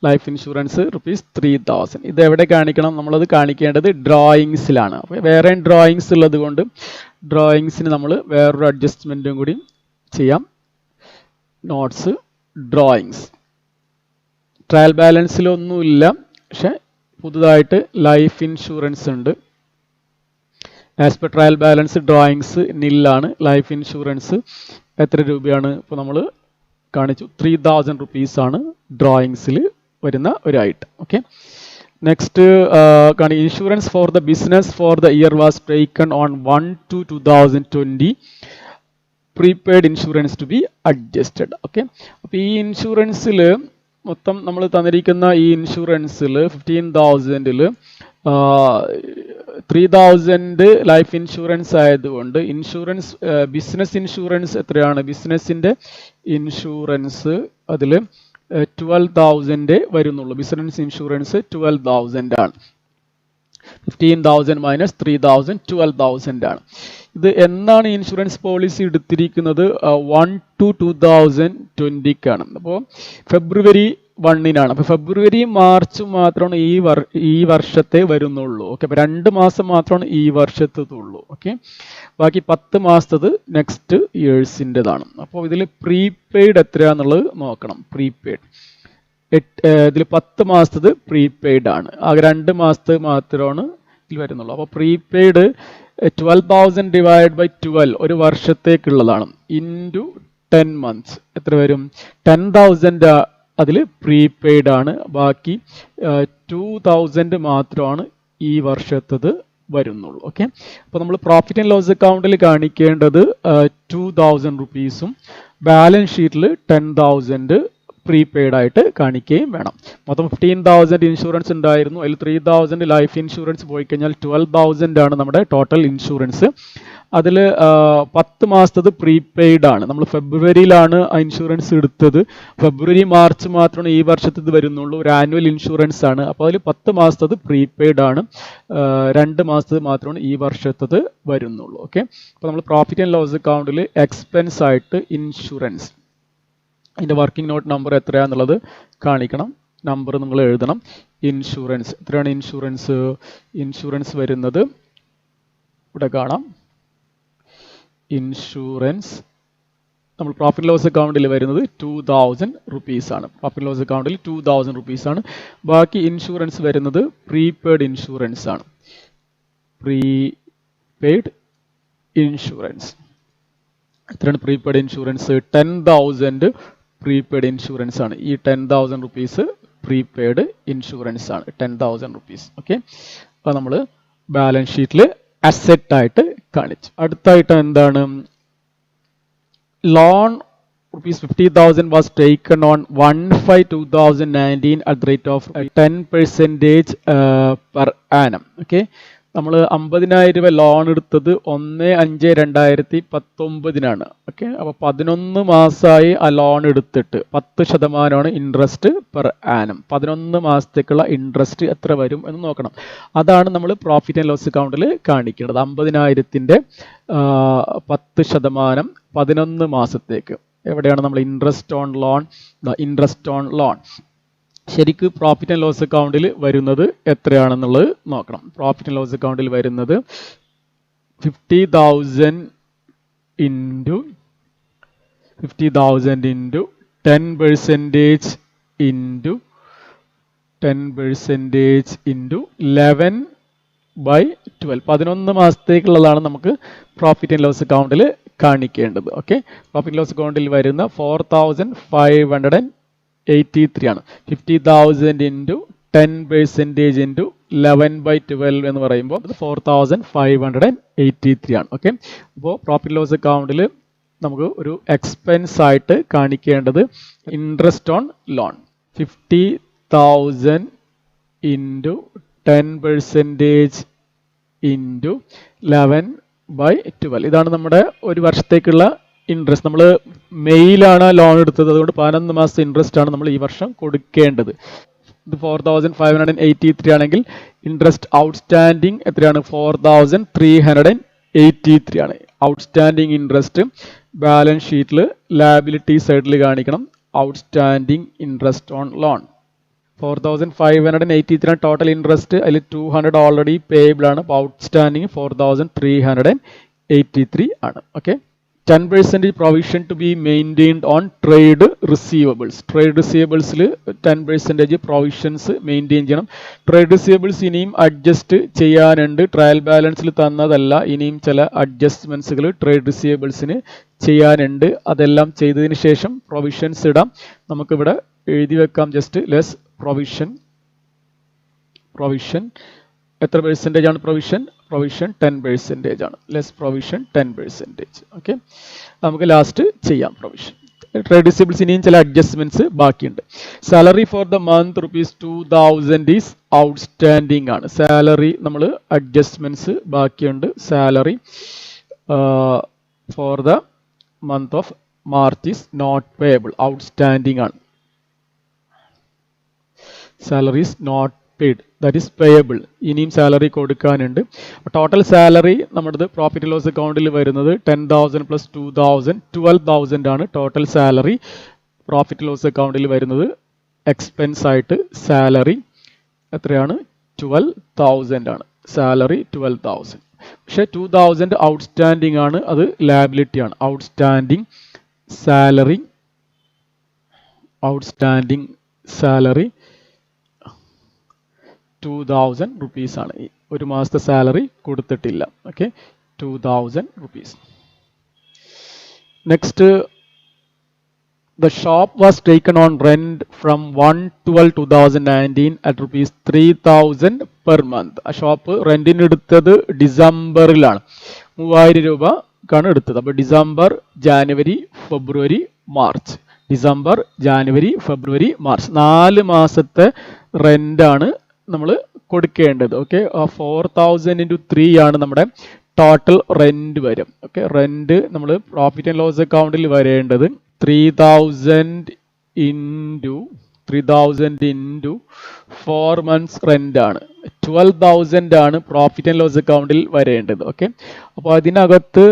Life insurance ₹3,000. ഇത് എവിടെ കാണിക്കണം? നമ്മളത് കാണിക്കേണ്ടത് ഡ്രോയിങ്സിലാണ്. അപ്പോൾ വേറെ ഡ്രോയിങ്സ് ഉള്ളത് കൊണ്ട് ഡ്രോയിങ്സിന് നമ്മൾ വേറൊരു അഡ്ജസ്റ്റ്മെൻറ്റും കൂടി ചെയ്യാം. നോട്ട്സ് ഡ്രോയിങ്സ് ട്രയൽ ബാലൻസിലൊന്നുമില്ല, പക്ഷെ പുതുതായിട്ട് ലൈഫ് ഇൻഷുറൻസ് ഉണ്ട്. As per trial balance drawings നില്ലാണ്. ലൈഫ് ഇൻഷുറൻസ് എത്ര രൂപയാണ്? ഇപ്പോൾ നമ്മൾ കാണിച്ചു 3,000 rupees ആണ് ഡ്രോയിങ്സിൽ വരുന്ന ഒരു item. Okay. Next insurance for the business for the year was taken on 1/2/2020. Prepaid insurance to be adjusted. Okay. അപ്പോൾ ഈ ഇൻഷുറൻസിൽ മൊത്തം നമ്മൾ തന്നിരിക്കുന്ന ഈ ഇൻഷുറൻസിൽ 15,000-ൽ 3,000 ലൈഫ് ഇൻഷുറൻസ് ആയതുകൊണ്ട് ബിസിനസ് ഇൻഷുറൻസ് എത്രയാണ്? ബിസിനസിന്റെ ഇൻഷുറൻസ് അതിൽ 12,000 വരുന്നുള്ളൂ. ബിസിനസ് ഇൻഷുറൻസ് 12,000 ആണ്. 15,000 മൈനസ് 3,000 12,000 ആണ്. ഇത് എന്നാണ് ഇൻഷുറൻസ് പോളിസി എടുത്തിരിക്കുന്നത്? 1/2/2020 അപ്പോൾ ഫെബ്രുവരി 1-നാണ്. അപ്പോൾ ഫെബ്രുവരി മാർച്ച് മാത്രമാണ് ഈ വർഷത്തെ വരുന്നുള്ളൂ. ഓക്കെ. അപ്പോൾ 2 മാസം മാത്രമാണ് ഈ വർഷത്തേതുള്ളൂ. ഓക്കെ. ബാക്കി 10 മാസത്തത് നെക്സ്റ്റ് ഇയേഴ്സിൻ്റെതാണ്. അപ്പോൾ ഇതിൽ പ്രീപെയ്ഡ് എത്രയാണെന്നുള്ളത് നോക്കണം. പ്രീപെയ്ഡ് ഇതിൽ 10 മാസത്തത് പ്രീപെയ്ഡ് ആണ്. ആകെ 2 മാസത്തെ മാത്രമാണ് ഇതിൽ വരുന്നുള്ളൂ. അപ്പോൾ പ്രീപെയ്ഡ് 12,000 ഡിവൈഡ് ബൈ 12 ഒരു വർഷത്തേക്കുള്ളതാണ്. ഇൻറ്റു 10 months എത്ര വരും? 10,000 അതിൽ പ്രീപെയ്ഡ് ആണ്. ബാക്കി 2,000 മാത്രമാണ് ഈ വർഷത്തത് വരുന്നുള്ളൂ. ഓക്കെ. അപ്പോൾ നമ്മൾ പ്രോഫിറ്റ് ആൻഡ് ലോസ് അക്കൗണ്ടിൽ കാണിക്കേണ്ടത് 2,000 rupees ബാലൻസ് ഷീറ്റിൽ 10,000 പ്രീപെയ്ഡ് ആയിട്ട് കാണിക്കുകയും വേണം. മൊത്തം 15,000 ഇൻഷുറൻസ് ഉണ്ടായിരുന്നു. അതിൽ 3,000 ലൈഫ് ഇൻഷുറൻസ് പോയി കഴിഞ്ഞാൽ 12,000 ആണ് നമ്മുടെ ടോട്ടൽ ഇൻഷുറൻസ്. അതിൽ 10 മാസത്തത് പ്രീപെയ്ഡ് ആണ്. നമ്മൾ ഫെബ്രുവരിയിലാണ് ആ ഇൻഷുറൻസ് എടുത്തത്. ഫെബ്രുവരി മാർച്ച് മാത്രമാണ് ഈ വർഷത്തത് വരുന്നുള്ളൂ. ഒരു ആനുവൽ ഇൻഷുറൻസ് ആണ്. അപ്പോൾ അതിൽ 10 മാസത്തത് പ്രീപെയ്ഡ് ആണ്. 2 മാസത്തത് മാത്രമാണ് ഈ വർഷത്തത് വരുന്നുള്ളൂ. ഓക്കെ. അപ്പോൾ നമ്മൾ പ്രോഫിറ്റ് ആൻഡ് ലോസ് അക്കൗണ്ടിൽ എക്സ്പെൻസ് ആയിട്ട് ഇൻഷുറൻസ് അതിൻ്റെ വർക്കിംഗ് നോട്ട് നമ്പർ എത്രയാണെന്നുള്ളത് കാണിക്കണം. നമ്പർ നിങ്ങൾ എഴുതണം. ഇൻഷുറൻസ് എത്രയാണ്? ഇൻഷുറൻസ് വരുന്നത് ഇവിടെ കാണാം. ഇൻഷുറൻസ് നമ്മൾ പ്രോഫിറ്റ് ലോസ് അക്കൗണ്ടിൽ വരുന്നത് 2,000 rupees ആണ്. പ്രോഫിറ്റ് ലോസ് അക്കൗണ്ടിൽ 2,000 rupees ആണ്. ബാക്കി ഇൻഷുറൻസ് വരുന്നത് പ്രീപെയ്ഡ് ഇൻഷുറൻസ് ആണ്. പ്രീപെയ്ഡ് ഇൻഷുറൻസ് എത്രയാണ്? പ്രീപെയ്ഡ് ഇൻഷുറൻസ് 10,000 പ്രീപെയ്ഡ് ഇൻഷുറൻസ് ആണ്. ഈ 10,000 rupees പ്രീപെയ്ഡ് ഇൻഷുറൻസ് ആണ്. 10,000 rupees. ഓക്കെ. അപ്പോൾ നമ്മൾ ബാലൻസ് ഷീറ്റിൽ അസറ്റ് ആയിട്ട് കാണിച്ചു. അടുത്തായിട്ട് എന്താണ്? Loan ₹50,000 was taken on 1/5/2019 at the rate of 10% per annum. Okay. നമ്മൾ 50,000 രൂപ ലോൺ എടുത്തത് 1/5/2019 ഓക്കെ. അപ്പോൾ 11 മാസമായി ആ ലോൺ എടുത്തിട്ട് 10% ഇൻട്രസ്റ്റ് പെർ ആനം. 11 മാസത്തേക്കുള്ള ഇൻട്രസ്റ്റ് എത്ര വരും എന്ന് നോക്കണം. അതാണ് നമ്മൾ പ്രോഫിറ്റ് ആൻഡ് ലോസ് അക്കൗണ്ടിൽ കാണിക്കേണ്ടത്. 50,000-ന്റെ 10% 11 മാസത്തേക്ക്. എവിടെയാണ് നമ്മൾ ഇൻട്രസ്റ്റ് ഓൺ ലോൺ ശരിക്ക് പ്രോഫിറ്റ് ആൻഡ് ലോസ് അക്കൗണ്ടിൽ വരുന്നത് എത്രയാണെന്നുള്ളത് നോക്കണം. പ്രോഫിറ്റ് ആൻഡ് ലോസ് അക്കൗണ്ടിൽ വരുന്നത് 50,000 ഇൻറ്റു 10% ഇൻറ്റു 10% into 11/12. 11 മാസത്തേക്കുള്ളതാണ് നമുക്ക് പ്രോഫിറ്റ് ആൻഡ് ലോസ് അക്കൗണ്ടിൽ കാണിക്കേണ്ടത്. ഓക്കെ, പ്രോഫിറ്റ് ലോസ് അക്കൗണ്ടിൽ വരുന്ന 4583 ആണ്. 50,000 into 10% into 11/12 എന്ന് പറയുമ്പോൾ 4583 ആണ്. ഓക്കെ, അപ്പോൾ പ്രോഫിറ്റ് ലോസ് അക്കൗണ്ടിൽ നമുക്ക് ഒരു എക്സ്പെൻസ് ആയിട്ട് കാണിക്കേണ്ടത് interest on loan. 50,000 into 10% into 11/12. ഇതാണ് നമ്മുടെ ഒരു വർഷത്തേക്കുള്ള ഇൻട്രസ്റ്റ്. നമ്മൾ മെയിലാണ് ലോൺ എടുത്തത്, അതുകൊണ്ട് 11 മാസത്തെ ഇൻട്രസ്റ്റ് ആണ് നമ്മൾ ഈ വർഷം കൊടുക്കേണ്ടത്. ഇത് 4583 ആണെങ്കിൽ ഇൻട്രസ്റ്റ് ഔട്ട്സ്റ്റാൻഡിങ് എത്രയാണ്? 4383 ആണ്. ഔട്ട്സ്റ്റാൻഡിങ് ഇൻട്രസ്റ്റ് ബാലൻസ് ഷീറ്റിൽ ലയബിലിറ്റി സൈഡിൽ കാണിക്കണം. Outstanding interest on loan 4583 total interest. അതിൽ 200 ഓൾറെഡി പേയബിൾ ആണ്. അപ്പോൾ ഔട്ട്സ്റ്റാൻഡിങ് 4383 ആണ്. Okay, 10% provision to be maintained on trade receivables. Trade റിസീവബിൾസിൽ 10% പ്രൊവിഷൻസ് മെയിൻറ്റെയിൻ ചെയ്യണം. ട്രേഡ് റിസീവബിൾസ് ഇനിയും അഡ്ജസ്റ്റ് ചെയ്യാനുണ്ട്. ട്രയൽ ബാലൻസിൽ തന്നതല്ല, ഇനിയും ചില അഡ്ജസ്റ്റ്മെൻറ്റ്സുകൾ ട്രേഡ് റിസീവബിൾസിന് ചെയ്യാനുണ്ട്. അതെല്ലാം ചെയ്തതിന് ശേഷം പ്രൊവിഷൻസ് ഇടാം. നമുക്കിവിടെ എഴുതി വെക്കാം ജസ്റ്റ് ലെസ് പ്രൊവിഷൻ. എത്ര പെർസെൻറ്റേജ് ആണ് പ്രൊവിഷൻ? 10% ആണ്. Less provision 10%. ഓക്കെ, നമുക്ക് ലാസ്റ്റ് ചെയ്യാം പ്രൊവിഷൻ. ട്രേഡ് റിസീവബിൾസ് ഇനിയും ചില അഡ്ജസ്റ്റ്മെന്റ്സ് ബാക്കിയുണ്ട്. Salary for the month ₹2000 is outstanding ആണ്. സാലറി നമ്മൾ അഡ്ജസ്റ്റ്മെന്റ്സ് ബാക്കിയുണ്ട്. Salary for the month of March is not payable, outstanding ആണ്. Salary is not paid, that is payable. ഇനിയും സാലറി കൊടുക്കാനുണ്ട്. ടോട്ടൽ സാലറി നമ്മുടെ പ്രോഫിറ്റ് ലോസ് അക്കൗണ്ടിൽ വരുന്നത് 10,000 + 2,000 12,000 ആണ് ടോട്ടൽ സാലറി പ്രോഫിറ്റ് ലോസ് അക്കൗണ്ടിൽ വരുന്നത്. എക്സ്പെൻസ് ആയിട്ട് സാലറി എത്രയാണ്? 12,000 ആണ്. സാലറി 12,000. പക്ഷേ 2,000 ഔട്ട്സ്റ്റാൻഡിങ് ആണ്, അത് ലയബിലിറ്റി ആണ്. ഔട്ട്സ്റ്റാൻഡിങ് സാലറി 2,000 rupees ആണ്. ഒരു മാസത്തെ സാലറി കൊടുത്തിട്ടില്ല. Okay, 2,000 rupees. Next, the shop was taken on rent from 1/12/2019 at ₹3,000 per month. ആ ഷോപ്പ് റെന്റിന് എടുത്തത് ഡിസംബറിലാണ്. 3000 രൂപക്കാണ് എടുത്തത്. അപ്പോൾ ഡിസംബർ, ജാനുവരി, ഫെബ്രുവരി, മാർച്ച്. 4 മാസത്തെ റെന്റാണ് നമ്മൾ കൊടുക്കേണ്ടത്. ഓക്കെ, 4,000 into 3 ആണ് നമ്മുടെ ടോട്ടൽ റെന്റ് വരും. ഓക്കെ, റെന്റ് നമ്മൾ പ്രോഫിറ്റ് ആൻഡ് ലോസ് അക്കൗണ്ടിൽ വരേണ്ടത് 3,000 into 4 months റെന്റ് ആണ്. 12,000 ആണ് പ്രോഫിറ്റ് ആൻഡ് ലോസ് അക്കൗണ്ടിൽ വരേണ്ടത്. ഓക്കെ, അപ്പോൾ അതിനകത്ത്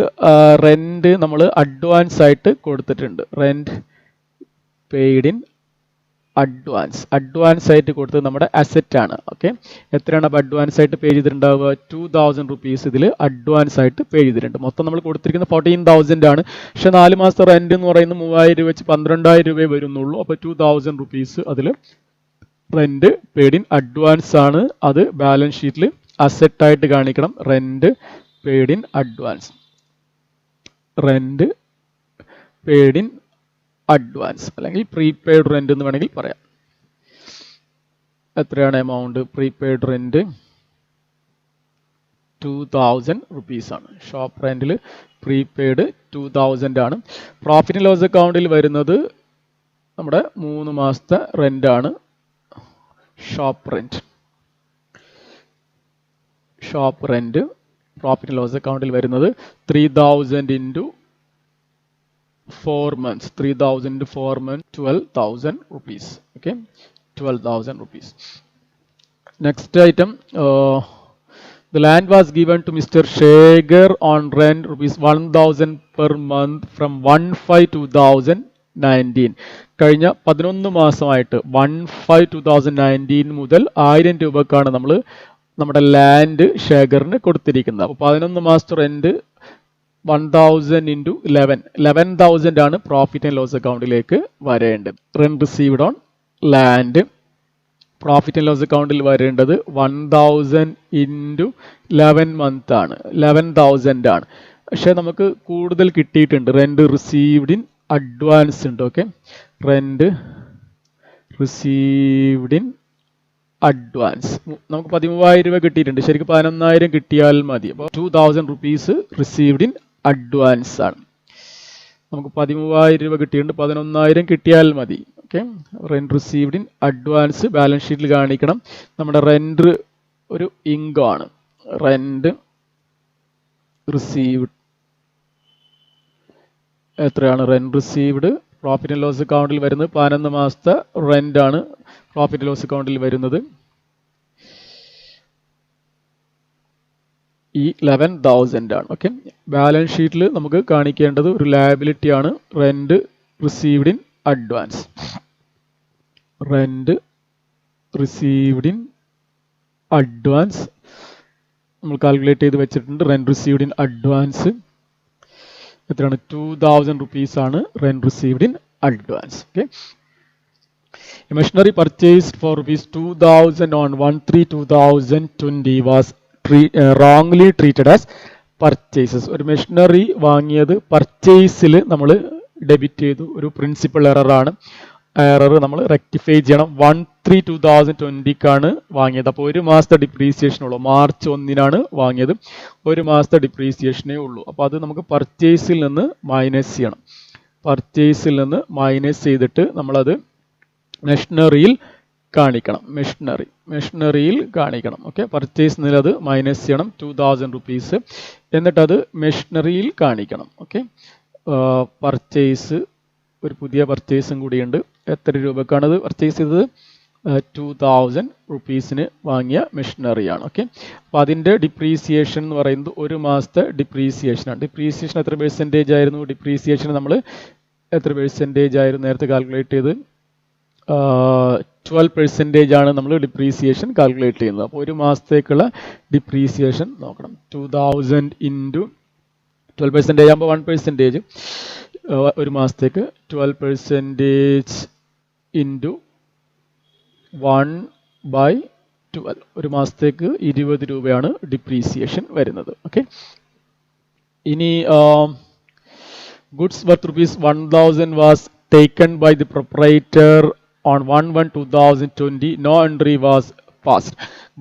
റെന്റ് നമ്മൾ അഡ്വാൻസ് ആയിട്ട് കൊടുത്തിട്ടുണ്ട്. റെന്റ് പെയ്ഡ് ഇൻ അഡ്വാൻസ് ആയിട്ട് കൊടുത്തത് നമ്മുടെ അസറ്റ് ആണ്. ഓക്കെ, എത്രയാണ് അപ്പോൾ അഡ്വാൻസ് ആയിട്ട് പേ ചെയ്തിട്ടുണ്ടാവുക? 2,000 rupees ഇതിൽ അഡ്വാൻസ് ആയിട്ട് പേ ചെയ്തിട്ടുണ്ട്. മൊത്തം നമ്മൾ കൊടുത്തിരിക്കുന്നത് 14,000 ആണ്. പക്ഷെ 4 മാസത്തെ റെന്റ് എന്ന് പറയുന്നത് 3,000 രൂപ വെച്ച് 12,000 രൂപയെ വരുന്നുള്ളൂ. അപ്പോൾ 2,000 rupees അതിൽ റെന്റ് പെയ്ഡ് ഇൻ അഡ്വാൻസ് ആണ്. അത് ബാലൻസ് ഷീറ്റിൽ അസറ്റ് ആയിട്ട് കാണിക്കണം. റെന്റ് പെയ്ഡ് ഇൻ അഡ്വാൻസ്, അല്ലെങ്കിൽ പ്രീപെയ്ഡ് റെന്റ് എന്ന് വേണമെങ്കിൽ പറയാം. എത്രയാണ് എമൗണ്ട്? പ്രീപെയ്ഡ് റെന്റ് 2,000 rupees ആണ്. ഷോപ്പ് റെന്റിൽ പ്രീപെയ്ഡ് 2,000 ആണ്. പ്രോഫിറ്റ് ആൻഡ് ലോസ് അക്കൗണ്ടിൽ വരുന്നത് നമ്മുടെ 3 മാസത്തെ റെന്റ് ആണ്. Shop rent profit and loss അക്കൗണ്ടിൽ വരുന്നത് 3,000 into 4 months. 3,000 into 4 months, 12,000 rupees. Okay, 12,000 rupees. Next item, the land was given to Mr. Shekhar on rent ₹1,000 per month from 1/5/2019. കഴിഞ്ഞ 11 മാസമായിട്ട് 1/5/2019 മുതൽ 1000 രൂപക്കാണ് നമ്മൾ നമ്മുടെ ലാൻഡ് ഷേഖറിന് കൊടുത്തിരിക്കുന്നത്. അപ്പോൾ 11 മാസത്തെ റെന്റ് 1,000 into 11,000 ആണ് പ്രോഫിറ്റ് ആൻഡ് ലോസ് അക്കൗണ്ടിലേക്ക് വരേണ്ടത്. Rent received on land profit and loss അക്കൗണ്ടിൽ വരേണ്ടത് 1000 ഇൻറ്റു 11 മന്ത് ആണ്, 11,000 ആണ്. പക്ഷെ നമുക്ക് കൂടുതൽ കിട്ടിയിട്ടുണ്ട്. റെന്റ് റിസീവ്ഡ് ഇൻ അഡ്വാൻസ് ഉണ്ട്. Okay, rent received in advance നമുക്ക് 13,000 രൂപ കിട്ടിയിട്ടുണ്ട്. ശരിക്കും 11,000 കിട്ടിയാൽ മതി. അപ്പോൾ 2,000 റുപ്പീസ് റിസീവ്ഡ് ഇൻ അഡ്വാൻസ് ആണ്. നമുക്ക് 13,000 രൂപ കിട്ടിയിട്ടുണ്ട്, 11,000 കിട്ടിയാൽ മതി. Okay, rent received in advance balance ഷീറ്റിൽ കാണിക്കണം. നമ്മുടെ റെന്റ് ഒരു ഇൻകം ആണ്. റെന്റ് റിസീവ്ഡ് എത്രയാണ്? Rent received profit and loss അക്കൗണ്ടിൽ വരുന്നത് 11 മാസത്തെ റെന്റ് ആണ് പ്രോഫിറ്റ് ലോസ് അക്കൗണ്ടിൽ വരുന്നത്. ഈ 11,000 ആണ്. ഓക്കെ, ബാലൻസ് ഷീറ്റിൽ നമുക്ക് കാണിക്കേണ്ടത് ഒരു ലയബിലിറ്റി ആണ്, rent received in advance. Rent received in advance നമ്മൾ കാൽക്കുലേറ്റ് ചെയ്ത് വെച്ചിട്ടുണ്ട്. റെന്റ് റിസീവ്ഡ് ഇൻ അഡ്വാൻസ് എത്രയാണ്? 2,000 റുപ്പീസ് ആണ് rent received in advance. Okay, machinery purchased for rupees 2,000 on 1/3/2020 was wrongly treated as purchases. ഒരു മെഷീനറി വാങ്ങിയത് പർച്ചേസിൽ നമ്മൾ debit ചെയ്തു. ഒരു പ്രിൻസിപ്പൽ എറർ ആണ്. എറർ നമ്മൾ റെക്ടിഫൈ ചെയ്യണം. 1/3/2020ക്കാണ് വാങ്ങിയത്. അപ്പോൾ ഒരു മാസത്തെ ഡിപ്രീസിയേഷൻ ഉള്ളൂ. മാർച്ച് 1-നാണ് വാങ്ങിയത്. ഒരു മാസത്തെ ഡിപ്രീസിയേഷനേ ഉള്ളൂ. അപ്പോൾ അത് നമുക്ക് പർച്ചേസിൽ നിന്ന് മൈനസ് ചെയ്യണം. പർച്ചേസിൽ നിന്ന് മൈനസ് ചെയ്തിട്ട് നമ്മളത് മെഷീനറിയിൽ കാണിക്കണം. മെഷീനറിയിൽ കാണിക്കണം. ഓക്കെ, പർച്ചേസ് നിലത് മൈനസ് ചെയ്യണം 2,000 റുപ്പീസ്. എന്നിട്ടത് മെഷീനറിയിൽ കാണിക്കണം. ഓക്കെ, പർച്ചേസ് ഒരു പുതിയ പർച്ചേസും കൂടിയുണ്ട്. എത്ര രൂപക്കാണത് പർച്ചേസ് ചെയ്തത്? 2,000 റുപ്പീസിന് വാങ്ങിയ മെഷീനറിയാണ്. ഓക്കെ, അപ്പോൾ അതിൻ്റെ ഡിപ്രീസിയേഷൻ എന്ന് പറയുന്നത് ഒരു മാസത്തെ ഡിപ്രീസിയേഷനാണ്. ഡിപ്രീസിയേഷൻ എത്ര പെർസെൻറ്റേജ് ആയിരുന്നു? ഡിപ്രീസിയേഷൻ നമ്മൾ എത്ര പെർസെൻറ്റേജ് ആയിരുന്നു നേരത്തെ കാൽക്കുലേറ്റ് ചെയ്ത്? 12% ആണ് നമ്മൾ ഡിപ്രീസിയേഷൻ കാൽക്കുലേറ്റ് ചെയ്യുന്നത്. അപ്പോൾ ഒരു മാസത്തേക്കുള്ള ഡിപ്രീസിയേഷൻ നോക്കണം. 2,000 ഇൻറ്റു 12% ആകുമ്പോൾ 1%. ഒരു മാസത്തേക്ക് 12% ഇൻറ്റു 1/12. ഒരു മാസത്തേക്ക് 20 രൂപയാണ് ഡിപ്രീസിയേഷൻ വരുന്നത്. ഓക്കെ, ഇനി goods worth rupees 1,000 was taken by the proprietor on 1/1/2020. No entry was passed.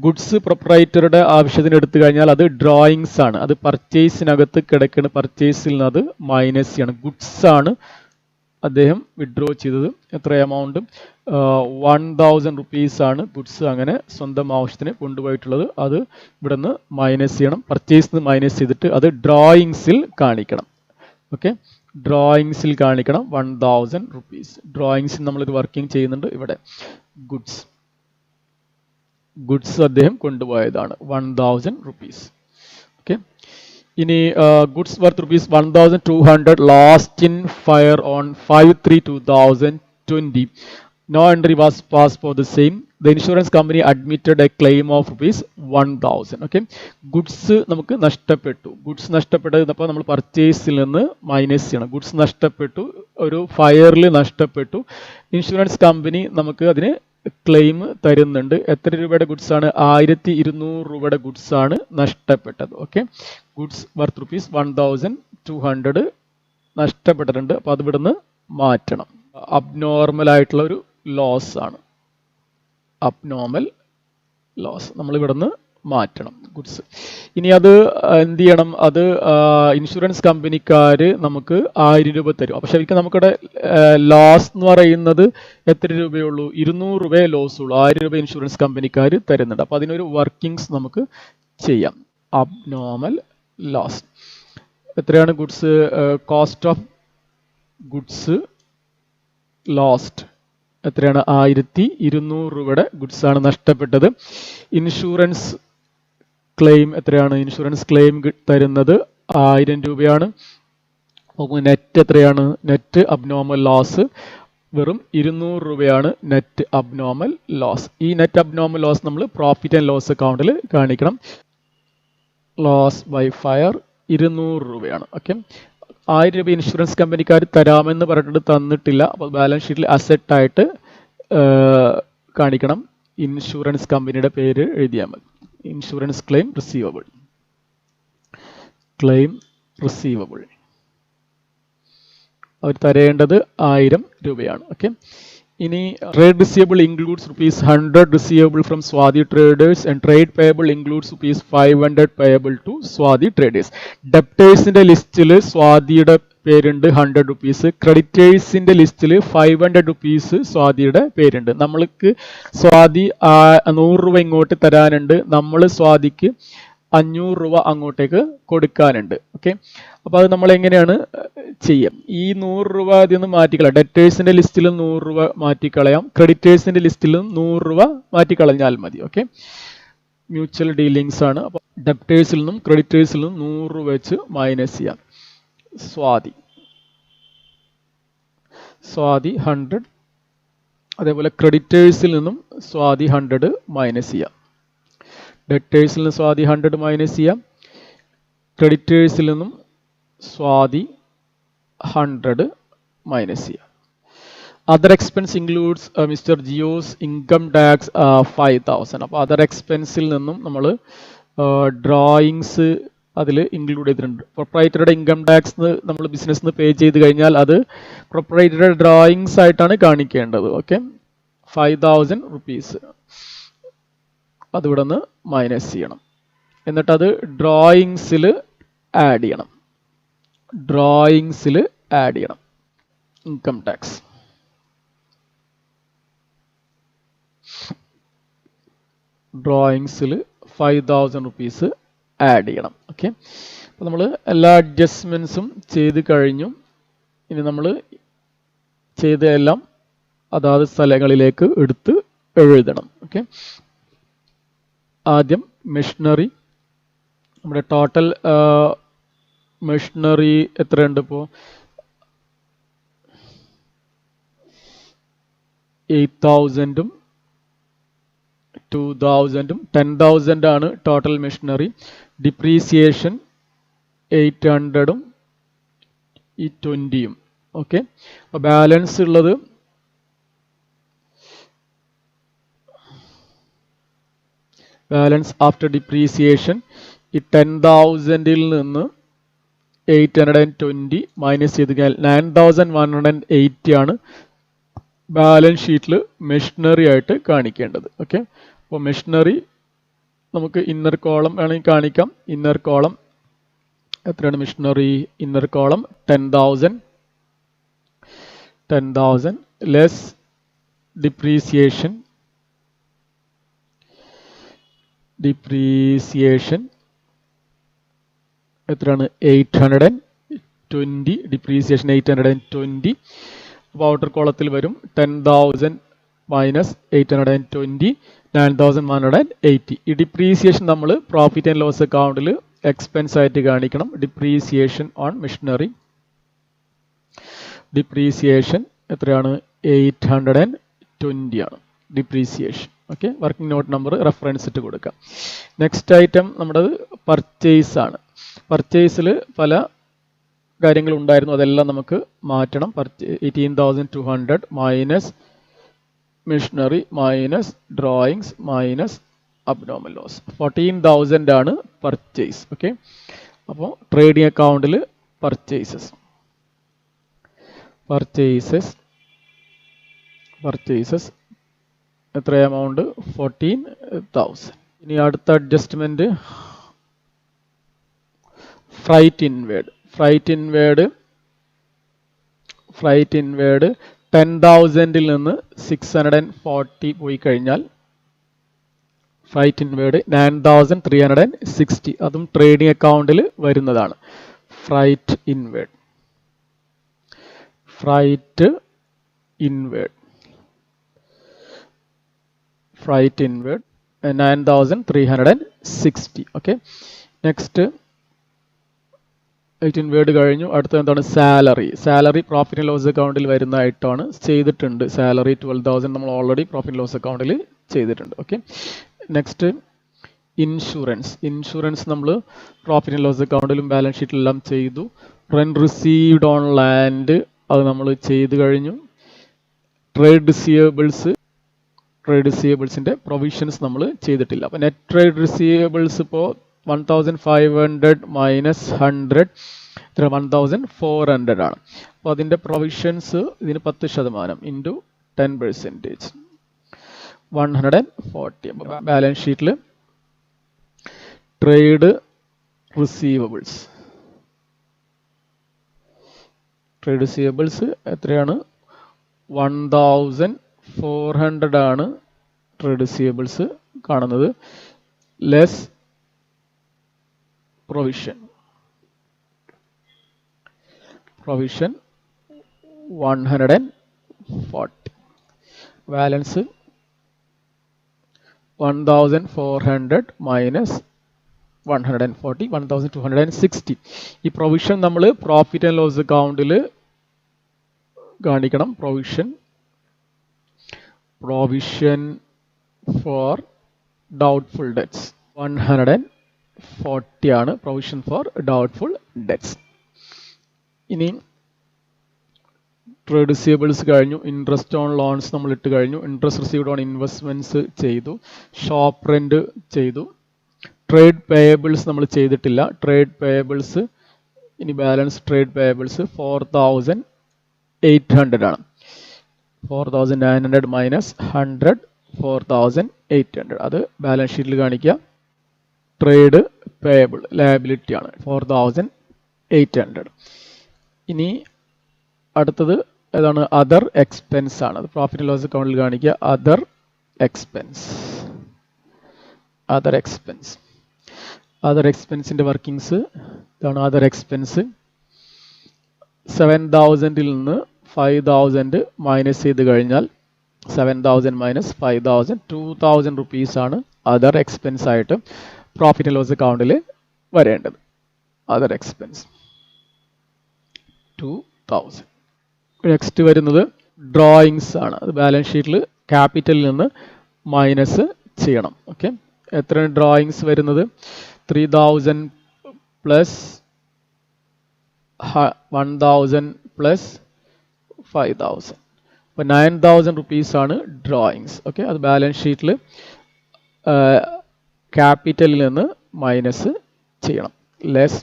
Goods പ്രൊപ്പറൈറ്ററുടെ ആവശ്യത്തിന് എടുത്തു കഴിഞ്ഞാൽ അത് ഡ്രോയിങ്സ് ആണ്. അത് പർച്ചേസിനകത്ത് കിടക്കുന്ന പർച്ചേസിൽ നിന്ന് അത് മൈനസ് ചെയ്യണം. ഗുഡ്സ് ആണ് അദ്ദേഹം വിഡ്രോ ചെയ്തത്. എത്ര എമൗണ്ട്? 1,000 റുപ്പീസ് ആണ് ഗുഡ്സ് അങ്ങനെ സ്വന്തം ആവശ്യത്തിന് കൊണ്ടുപോയിട്ടുള്ളത്. അത് ഇവിടെ നിന്ന് മൈനസ് ചെയ്യണം. പർച്ചേസിൽ നിന്ന് മൈനസ് ചെയ്തിട്ട് അത് ഡ്രോയിങ്സിൽ കാണിക്കണം. ഓക്കെ, ഡ്രോയിങ്സിൽ കാണിക്കണം 1,000 റുപ്പീസ്. ഡ്രോയിങ്സിൽ നമ്മളൊരു വർക്കിംഗ് ചെയ്യുന്നുണ്ട്. ഇവിടെ ഗുഡ്സ് അദ്ദേഹം കൊണ്ടുപോയതാണ് 1,000 റുപ്പീസ്. ഓക്കെ, ഇനി goods worth rupees 1,200 lost in fire on 5/3/2020. No entry was passed for the same. The insurance company admitted a claim of rupees 1,000. Okay, goods നമുക്ക് നഷ്ടപ്പെട്ടു. ഗുഡ്സ് നഷ്ടപ്പെട്ടത് അപ്പോൾ നമ്മൾ പർച്ചേസിൽ നിന്ന് മൈനസ് ചെയ്യണം. ഗുഡ്സ് നഷ്ടപ്പെട്ടു, ഒരു ഫയറിൽ നഷ്ടപ്പെട്ടു. ഇൻഷുറൻസ് കമ്പനി നമുക്ക് അതിന് ക്ലെയിം തരുന്നുണ്ട്. എത്ര രൂപയുടെ ഗുഡ്സ് ആണ്? 1,200 രൂപയുടെ ഗുഡ്സ് ആണ് നഷ്ടപ്പെട്ടത്. ഓക്കെ, ഗുഡ്സ് വർത്ത് rupees 1,200 നഷ്ടപ്പെട്ടിട്ടുണ്ട്. അപ്പോൾ അത് ഇവിടുന്ന് മാറ്റണം. അബ്നോർമൽ ആയിട്ടുള്ള ഒരു ലോസ് ആണ്. അബ്നോർമൽ ലോസ് നമ്മൾ ഇവിടുന്ന് മാറ്റണം ഗുഡ്സ്. ഇനി അത് എന്ത് ചെയ്യണം? അത് ഇൻഷുറൻസ് കമ്പനിക്കാർ നമുക്ക് 1,000 രൂപ തരും. അപ്പോൾ ശരിക്കും നമുക്കിവിടെ ലോസ് എന്ന് പറയുന്നത് എത്ര രൂപയുള്ളൂ? 200 രൂപയെ ലോസ് ഉള്ളൂ. 1,000 രൂപ ഇൻഷുറൻസ് കമ്പനിക്കാർ തരുന്നുണ്ട്. അപ്പോൾ അതിനൊരു വർക്കിങ്സ് നമുക്ക് ചെയ്യാം. അബ്നോർമൽ ലോസ് എത്രയാണ്? Goods cost of goods lost എത്രയാണ്? 1,200 രൂപയുടെ ഗുഡ്സ് ആണ് നഷ്ടപ്പെട്ടത്. ഇൻഷുറൻസ് ക്ലെയിം എത്രയാണ്? ഇൻഷുറൻസ് ക്ലെയിം തരുന്നത് 1,000 രൂപയാണ്. നെറ്റ് എത്രയാണ്? നെറ്റ് അബ്നോർമൽ ലോസ് വെറും 200 രൂപയാണ് നെറ്റ് അബ്നോർമൽ ലോസ്. ഈ നെറ്റ് അബ്നോർമൽ ലോസ് നമ്മൾ പ്രോഫിറ്റ് ആൻഡ് ലോസ് അക്കൗണ്ടിൽ കാണിക്കണം. ലോസ് ബൈ ഫയർ 200 രൂപയാണ്. ഓക്കെ, 1,000 രൂപ ഇൻഷുറൻസ് കമ്പനിക്കാർ തരാമെന്ന് പറഞ്ഞിട്ട് തന്നിട്ടില്ല. അപ്പോൾ ബാലൻസ് ഷീറ്റിൽ അസെറ്റ് ആയിട്ട് കാണിക്കണം. ഇൻഷുറൻസ് കമ്പനിയുടെ പേര് എഴുതിയാൽ മതി. Insurance claim receivable, claim receivable അവർ തരേണ്ടത് 1000 രൂപയാണ്. ഓക്കെ, ഇനി trade receivable includes ₹100 receivable from Swathi traders and trade payable includes ₹500 payable to Swathi traders. ഡെപ്റ്റേഴ്സിന്റെ ലിസ്റ്റിൽ സ്വാതിയുടെ പേരുണ്ട് ₹100. ക്രെഡിറ്റേഴ്സിന്റെ ലിസ്റ്റിൽ ₹500 സ്വാതിയുടെ പേരുണ്ട്. നമ്മൾക്ക് സ്വാതി 100 രൂപ ഇങ്ങോട്ട് തരാനുണ്ട്, നമ്മൾ സ്വാതിക്ക് 500 രൂപ അങ്ങോട്ടേക്ക് കൊടുക്കാനുണ്ട്. ഓക്കെ, അപ്പോൾ അത് നമ്മൾ എങ്ങനെയാണ് ചെയ്യാം? ഈ 100 രൂപ അതിൽ നിന്ന് മാറ്റിക്കളയാം. ഡെറ്റേഴ്സിന്റെ ലിസ്റ്റിൽ 100 രൂപ മാറ്റിക്കളയാം, ക്രെഡിറ്റേഴ്സിന്റെ ലിസ്റ്റിലും 100 രൂപ മാറ്റിക്കളഞ്ഞാൽ മതി. ഓക്കെ, മ്യൂച്വൽ ഡീലിങ്സ് ആണ്. അപ്പോൾ ഡെപ്റ്റേഴ്സിൽ നിന്നും ക്രെഡിറ്റേഴ്സിൽ നിന്നും 100 രൂപ വെച്ച് മൈനസ് ചെയ്യാം. സ്വാതി 100, അതേപോലെ ക്രെഡിറ്റേഴ്സിൽ നിന്നും സ്വാതി 100 മൈനസ് ചെയ്യാം. ഡെറ്റേഴ്സിൽ നിന്ന് സ്വാതി 100 മൈനസ് ചെയ്യാം, ക്രെഡിറ്റേഴ്സിൽ നിന്നും സ്വാതി 100 മൈനസ് ചെയ്യാം. Other expense includes mister Geo's income tax 5000. അപ്പോൾ അതർ എക്സ്പെൻസിൽ നിന്നും നമ്മൾ ഡ്രോയിങ്സ് അതിൽ ഇൻക്ലൂഡ് ചെയ്തിട്ടുണ്ട്. പ്രൊപ്പറൈറ്ററുടെ ഇൻകം ടാക്സ് നമ്മൾ ബിസിനസ്സിന് പേ ചെയ്ത് കഴിഞ്ഞാൽ അത് പ്രൊപ്പറൈറ്ററുടെ ഡ്രോയിങ്സ് ആയിട്ടാണ് കാണിക്കേണ്ടത്. ഓക്കെ, 5000 റുപ്പീസ് അതിവിടെ നിന്ന് മൈനസ് ചെയ്യണം. എന്നിട്ട് അത് ഡ്രോയിങ്സിൽ ആഡ് ചെയ്യണം. ഇൻകം ടാക്സ് ഡ്രോയിങ്സിൽ 5000 റുപ്പീസ് ആഡ് ചെയ്യണം. ഓക്കെ, അപ്പോൾ നമ്മൾ എല്ലാ അഡ്ജസ്റ്റ്മെൻറ്റ്സും ചെയ്ത് കഴിഞ്ഞു. ഇനി നമ്മൾ ചെയ്തതെല്ലാം അതാത് സ്ഥലങ്ങളിലേക്ക് എടുത്ത് എഴുതണം. ഓക്കെ, ആദ്യം മെഷീനറി. നമ്മുടെ ടോട്ടൽ മെഷീനറി എത്രയുണ്ട്? ഇപ്പോൾ 8000ഉം 2000ഉം 10,000 ആണ് ടോട്ടൽ മെഷീനറി. ഡിപ്രീസിയേഷൻ 800ഉം ഈ 20ഉം. ഓക്കെ, അപ്പോൾ ബാലൻസ് ഉള്ളത് ബാലൻസ് ആഫ്റ്റർ ഡിപ്രീസിയേഷൻ ഈ 10,000ൽ നിന്ന് 820 മൈനസ് ചെയ്ത് കഴിഞ്ഞാൽ 9180 ആണ് ബാലൻസ് ഷീറ്റിൽ മെഷീനറി ആയിട്ട് കാണിക്കേണ്ടത്. ഓക്കെ, അപ്പോൾ മെഷീനറി നമുക്ക് ഇന്നർ കോളം വേണമെങ്കിൽ കാണിക്കാം. ഇന്നർ കോളം എത്രയാണ്? Machinery inner column 10,000 less depreciation എത്രയാണ്? 820. ഡിപ്രീസിയേഷൻ 820. അപ്പോൾ ഔട്ടർ കോളത്തിൽ വരും 10,000 മൈനസ് 820 9180. ഈ ഡിപ്രീസിയേഷൻ നമ്മൾ പ്രോഫിറ്റ് ആൻഡ് ലോസ് അക്കൗണ്ടിൽ എക്സ്പെൻസ് ആയിട്ട് കാണിക്കണം. ഡിപ്രീസിയേഷൻ ഓൺ മെഷീനറി, ഡിപ്രീസിയേഷൻ എത്രയാണ്? 820 ആണ് depreciation. Okay, working note number reference ഇട്ട് കൊടുക്കാം. നെക്സ്റ്റ് ഐറ്റം നമ്മുടെ പർച്ചേസ് ആണ്. പർച്ചേസിൽ പല കാര്യങ്ങളുണ്ടായിരുന്നു, അതെല്ലാം നമുക്ക് മാറ്റണം. 18,200 minus machinery minus drawings minus abnormal loss 14,000 ആണ് പർച്ചേസ്. ഓക്കെ, അപ്പോൾ ട്രേഡിംഗ് അക്കൗണ്ടിൽ പർച്ചേസസ് എത്ര എമൗണ്ട്? 14,000. ഇനി അടുത്ത അഡ്ജസ്റ്റ്മെന്റ് ഫ്രൈറ്റ് ഇൻവേർഡ് 10,000ൽ നിന്ന് 640 പോയി കഴിഞ്ഞാൽ ഫ്രൈറ്റ് ഇൻവേർഡ് 9,360. അതും ട്രേഡിംഗ് അക്കൗണ്ടിൽ വരുന്നതാണ്. Freight inward 9,360. Okay, next 18 word കഴിഞ്ഞു. അടുത്ത എന്താണ്? സാലറി പ്രോഫിറ്റ് ആൻഡ് ലോസ് അക്കൗണ്ടിൽ വരുന്നതായിട്ടാണ് ചെയ്തിട്ടുണ്ട്. സാലറി 12,000 നമ്മൾ ഓൾറെഡി പ്രോഫിറ്റ് ആൻഡ് ലോസ് അക്കൗണ്ടിൽ ചെയ്തിട്ടുണ്ട്. ഓക്കെ, നെക്സ്റ്റ് ഇൻഷുറൻസ് നമ്മൾ പ്രോഫിറ്റ് ആൻഡ് ലോസ് അക്കൗണ്ടിലും ബാലൻസ് ഷീറ്റിലെല്ലാം ചെയ്തു. റെന്റ് റിസീവ്ഡ് ഓൺ ലാൻഡ് അത് നമ്മൾ ചെയ്ത് കഴിഞ്ഞു. ട്രേഡ് ട്രേഡ് റിസീവബിൾസിൻ്റെ പ്രൊവിഷൻസ് നമ്മൾ ചെയ്തിട്ടില്ല. അപ്പോൾ നെറ്റ് ട്രേഡ് റിസീവബിൾസ് ഇപ്പോൾ 1500 മൈനസ് 100 ഇത്ര 1400 ആണ്. അപ്പോൾ അതിൻ്റെ പ്രൊവിഷൻസ് ഇതിന് 10% ഇൻറ്റു 10%, 140. അപ്പോൾ ബാലൻസ് ഷീറ്റിൽ ട്രേഡ് റിസീവബിൾസ് എത്രയാണ്? 1400 ആണ് ട്രേഡ് റിസീവബിൾസ് കാണുന്നത്, ലെസ് പ്രൊവിഷൻ 140. Balance 1400 minus 140, 1260. ഈ പ്രൊവിഷൻ നമ്മൾ പ്രോഫിറ്റ് ആൻഡ് ലോസ് അക്കൗണ്ടിൽ കാണിക്കണം. പ്രൊവിഷൻ ഫോർ ഡൗട്ട്ഫുൾ ഡെറ്റ്സ് 140 ആണ് പ്രൊവിഷൻ ഫോർ ഡൗട്ട്ഫുൾ ഡെറ്റ്സ്. ഇനി ട്രേഡ് റിസീവബിൾസ് കഴിഞ്ഞു, ഇൻട്രസ്റ്റ് ഓൺ ലോൺസ് നമ്മൾ ഇട്ട് കഴിഞ്ഞു, ഇൻട്രസ്റ്റ് റിസീവ്ഡ് ഓൺ ഇൻവെസ്റ്റ്മെന്റ്സ് ചെയ്തു, ഷോപ്പ് റെന്റ് ചെയ്തു, ട്രേഡ് പേയബിൾസ് നമ്മൾ ചെയ്തിട്ടില്ല. ട്രേഡ് പേയബിൾസ് ഇനി ബാലൻസ് ട്രേഡ് പേയബിൾസ് 4800 ആണ്. 4900 മൈനസ് 100 4800, അത് ബാലൻസ് ഷീറ്റിൽ കാണിക്കുക. ട്രേഡ് പേയബിൾ ലയബിലിറ്റി ആണ് 4800. ഇനി അടുത്തത് ഏതാണ്? അതർ എക്സ്പെൻസ് ആണ്. അത് പ്രോഫിറ്റ് ആൻഡ് ലോസ് അക്കൗണ്ടിൽ കാണിക്കുക. അതർ എക്സ്പെൻസിന്റെ വർക്കിങ്സ് ഇതാണ്. അതർ എക്സ്പെൻസ് 7000 നിന്ന് 5000 മൈനസ് ചെയ്ത് കഴിഞ്ഞാൽ 7000 മൈനസ് 5000 2000 റുപ്പീസ് ആണ് അതർ എക്സ്പെൻസ് ആയിട്ട് പ്രോഫിറ്റ് ആൻഡ് ലോസ് അക്കൗണ്ടിൽ വരേണ്ടത്. Other expense 2000. നെക്സ്റ്റ് വരുന്നത് ഡ്രോയിങ്സ് ആണ്. അത് ബാലൻസ് ഷീറ്റിൽ ക്യാപിറ്റലിൽ നിന്ന് മൈനസ് ചെയ്യണം. ഓക്കെ, എത്രയാണ് ഡ്രോയിങ്സ് വരുന്നത്? 3000 പ്ലസ് 1000 പ്ലസ് 5000, അപ്പോൾ 9000 റുപ്പീസ് ആണ് ഡ്രോയിങ്സ്. ഓക്കെ, അത് ബാലൻസ് ഷീറ്റിൽ ക്യാപിറ്റലിൽ നിന്ന് മൈനസ് ചെയ്യണം. Less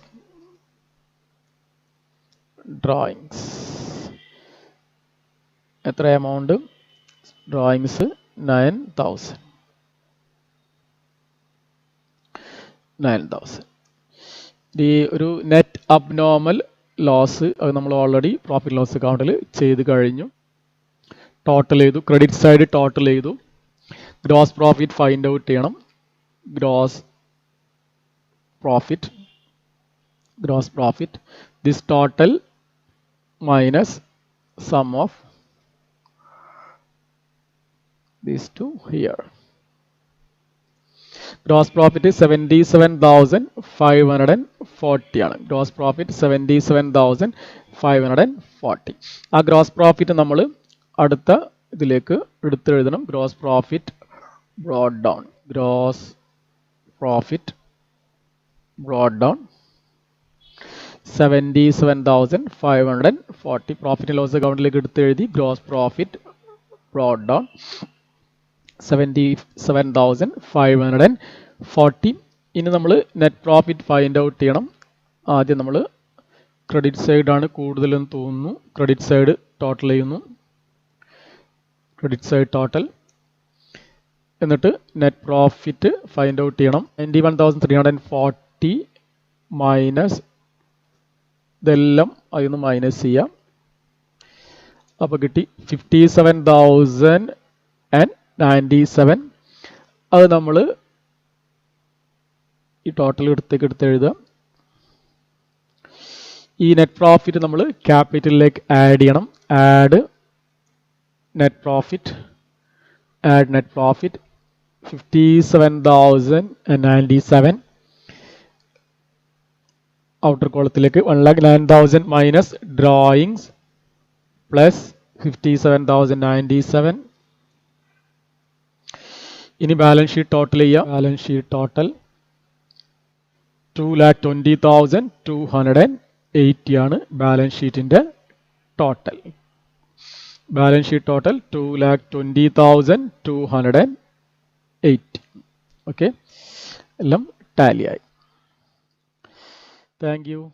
drawings. എത്ര എമൗണ്ട്? ഡ്രോയിങ്സ് 9000. ഈ ഒരു നെറ്റ് അബ്നോർമൽ ലോസ് അത് നമ്മൾ ഓൾറെഡി പ്രോഫിറ്റ് ലോസ് അക്കൗണ്ടിൽ ചെയ്ത് കഴിഞ്ഞു. ടോട്ടൽ ചെയ്തു, ക്രെഡിറ്റ് സൈഡ് ടോട്ടൽ ചെയ്തു. ഗ്രോസ് പ്രോഫിറ്റ് ഫൈൻഡ് ഔട്ട് ചെയ്യണം. Gross profit this total minus sum of these two here. Gross profit is 77,540 ആണ്. Gross profit 77,540. ആ ഗ്രോസ് പ്രോഫിറ്റ് നമ്മൾ അടുത്ത ഇതിലേക്ക് എടുത്തെഴുതണം. Gross profit brought down 77,540 profit and loss അക്കൗണ്ടിലേക്ക് എടുത്ത് എഴുതി. Gross profit brought down 77,540. ഇനി നമ്മൾ നെറ്റ് പ്രോഫിറ്റ് ഫൈൻഡ് ഔട്ട് ചെയ്യണം. ആദ്യം നമ്മൾ ക്രെഡിറ്റ് സൈഡാണ് കൂടുതലെന്ന് തോന്നുന്നു. ക്രെഡിറ്റ് സൈഡ് ടോട്ടൽ ചെയ്യുന്നു. ക്രെഡിറ്റ് സൈഡ് ടോട്ടൽ, എന്നിട്ട് നെറ്റ് പ്രോഫിറ്റ് ഫൈൻഡ് ഔട്ട് ചെയ്യണം. 91,340 മൈനസ് ഇതെല്ലാം അതിന്ന് മൈനസ് ചെയ്യാം. അപ്പോൾ കിട്ടി 57,097. അത് നമ്മൾ ഈ ടോട്ടൽ എടുത്ത് എഴുതുക. ഈ നെറ്റ് പ്രോഫിറ്റ് നമ്മൾ ക്യാപിറ്റലിലേക്ക് ആഡ് ചെയ്യണം. ആഡ് നെറ്റ് പ്രോഫിറ്റ് 57,097 ഔട്ടർ കോളത്തിലേക്ക് 1,09,000 മൈനസ് ഡ്രോയിങ്സ് പ്ലസ് 57,097. ഇനി ബാലൻസ് ഷീറ്റ് ടോട്ടൽ ചെയ്യുക. ബാലൻസ് ഷീറ്റ് ടോട്ടൽ 2,20,280 ആണ് ബാലൻസ് ഷീറ്റിന്റെ total. Balance sheet total 2,20,208. Okay, എല്ലാം ടാലി ആയി. Thank U.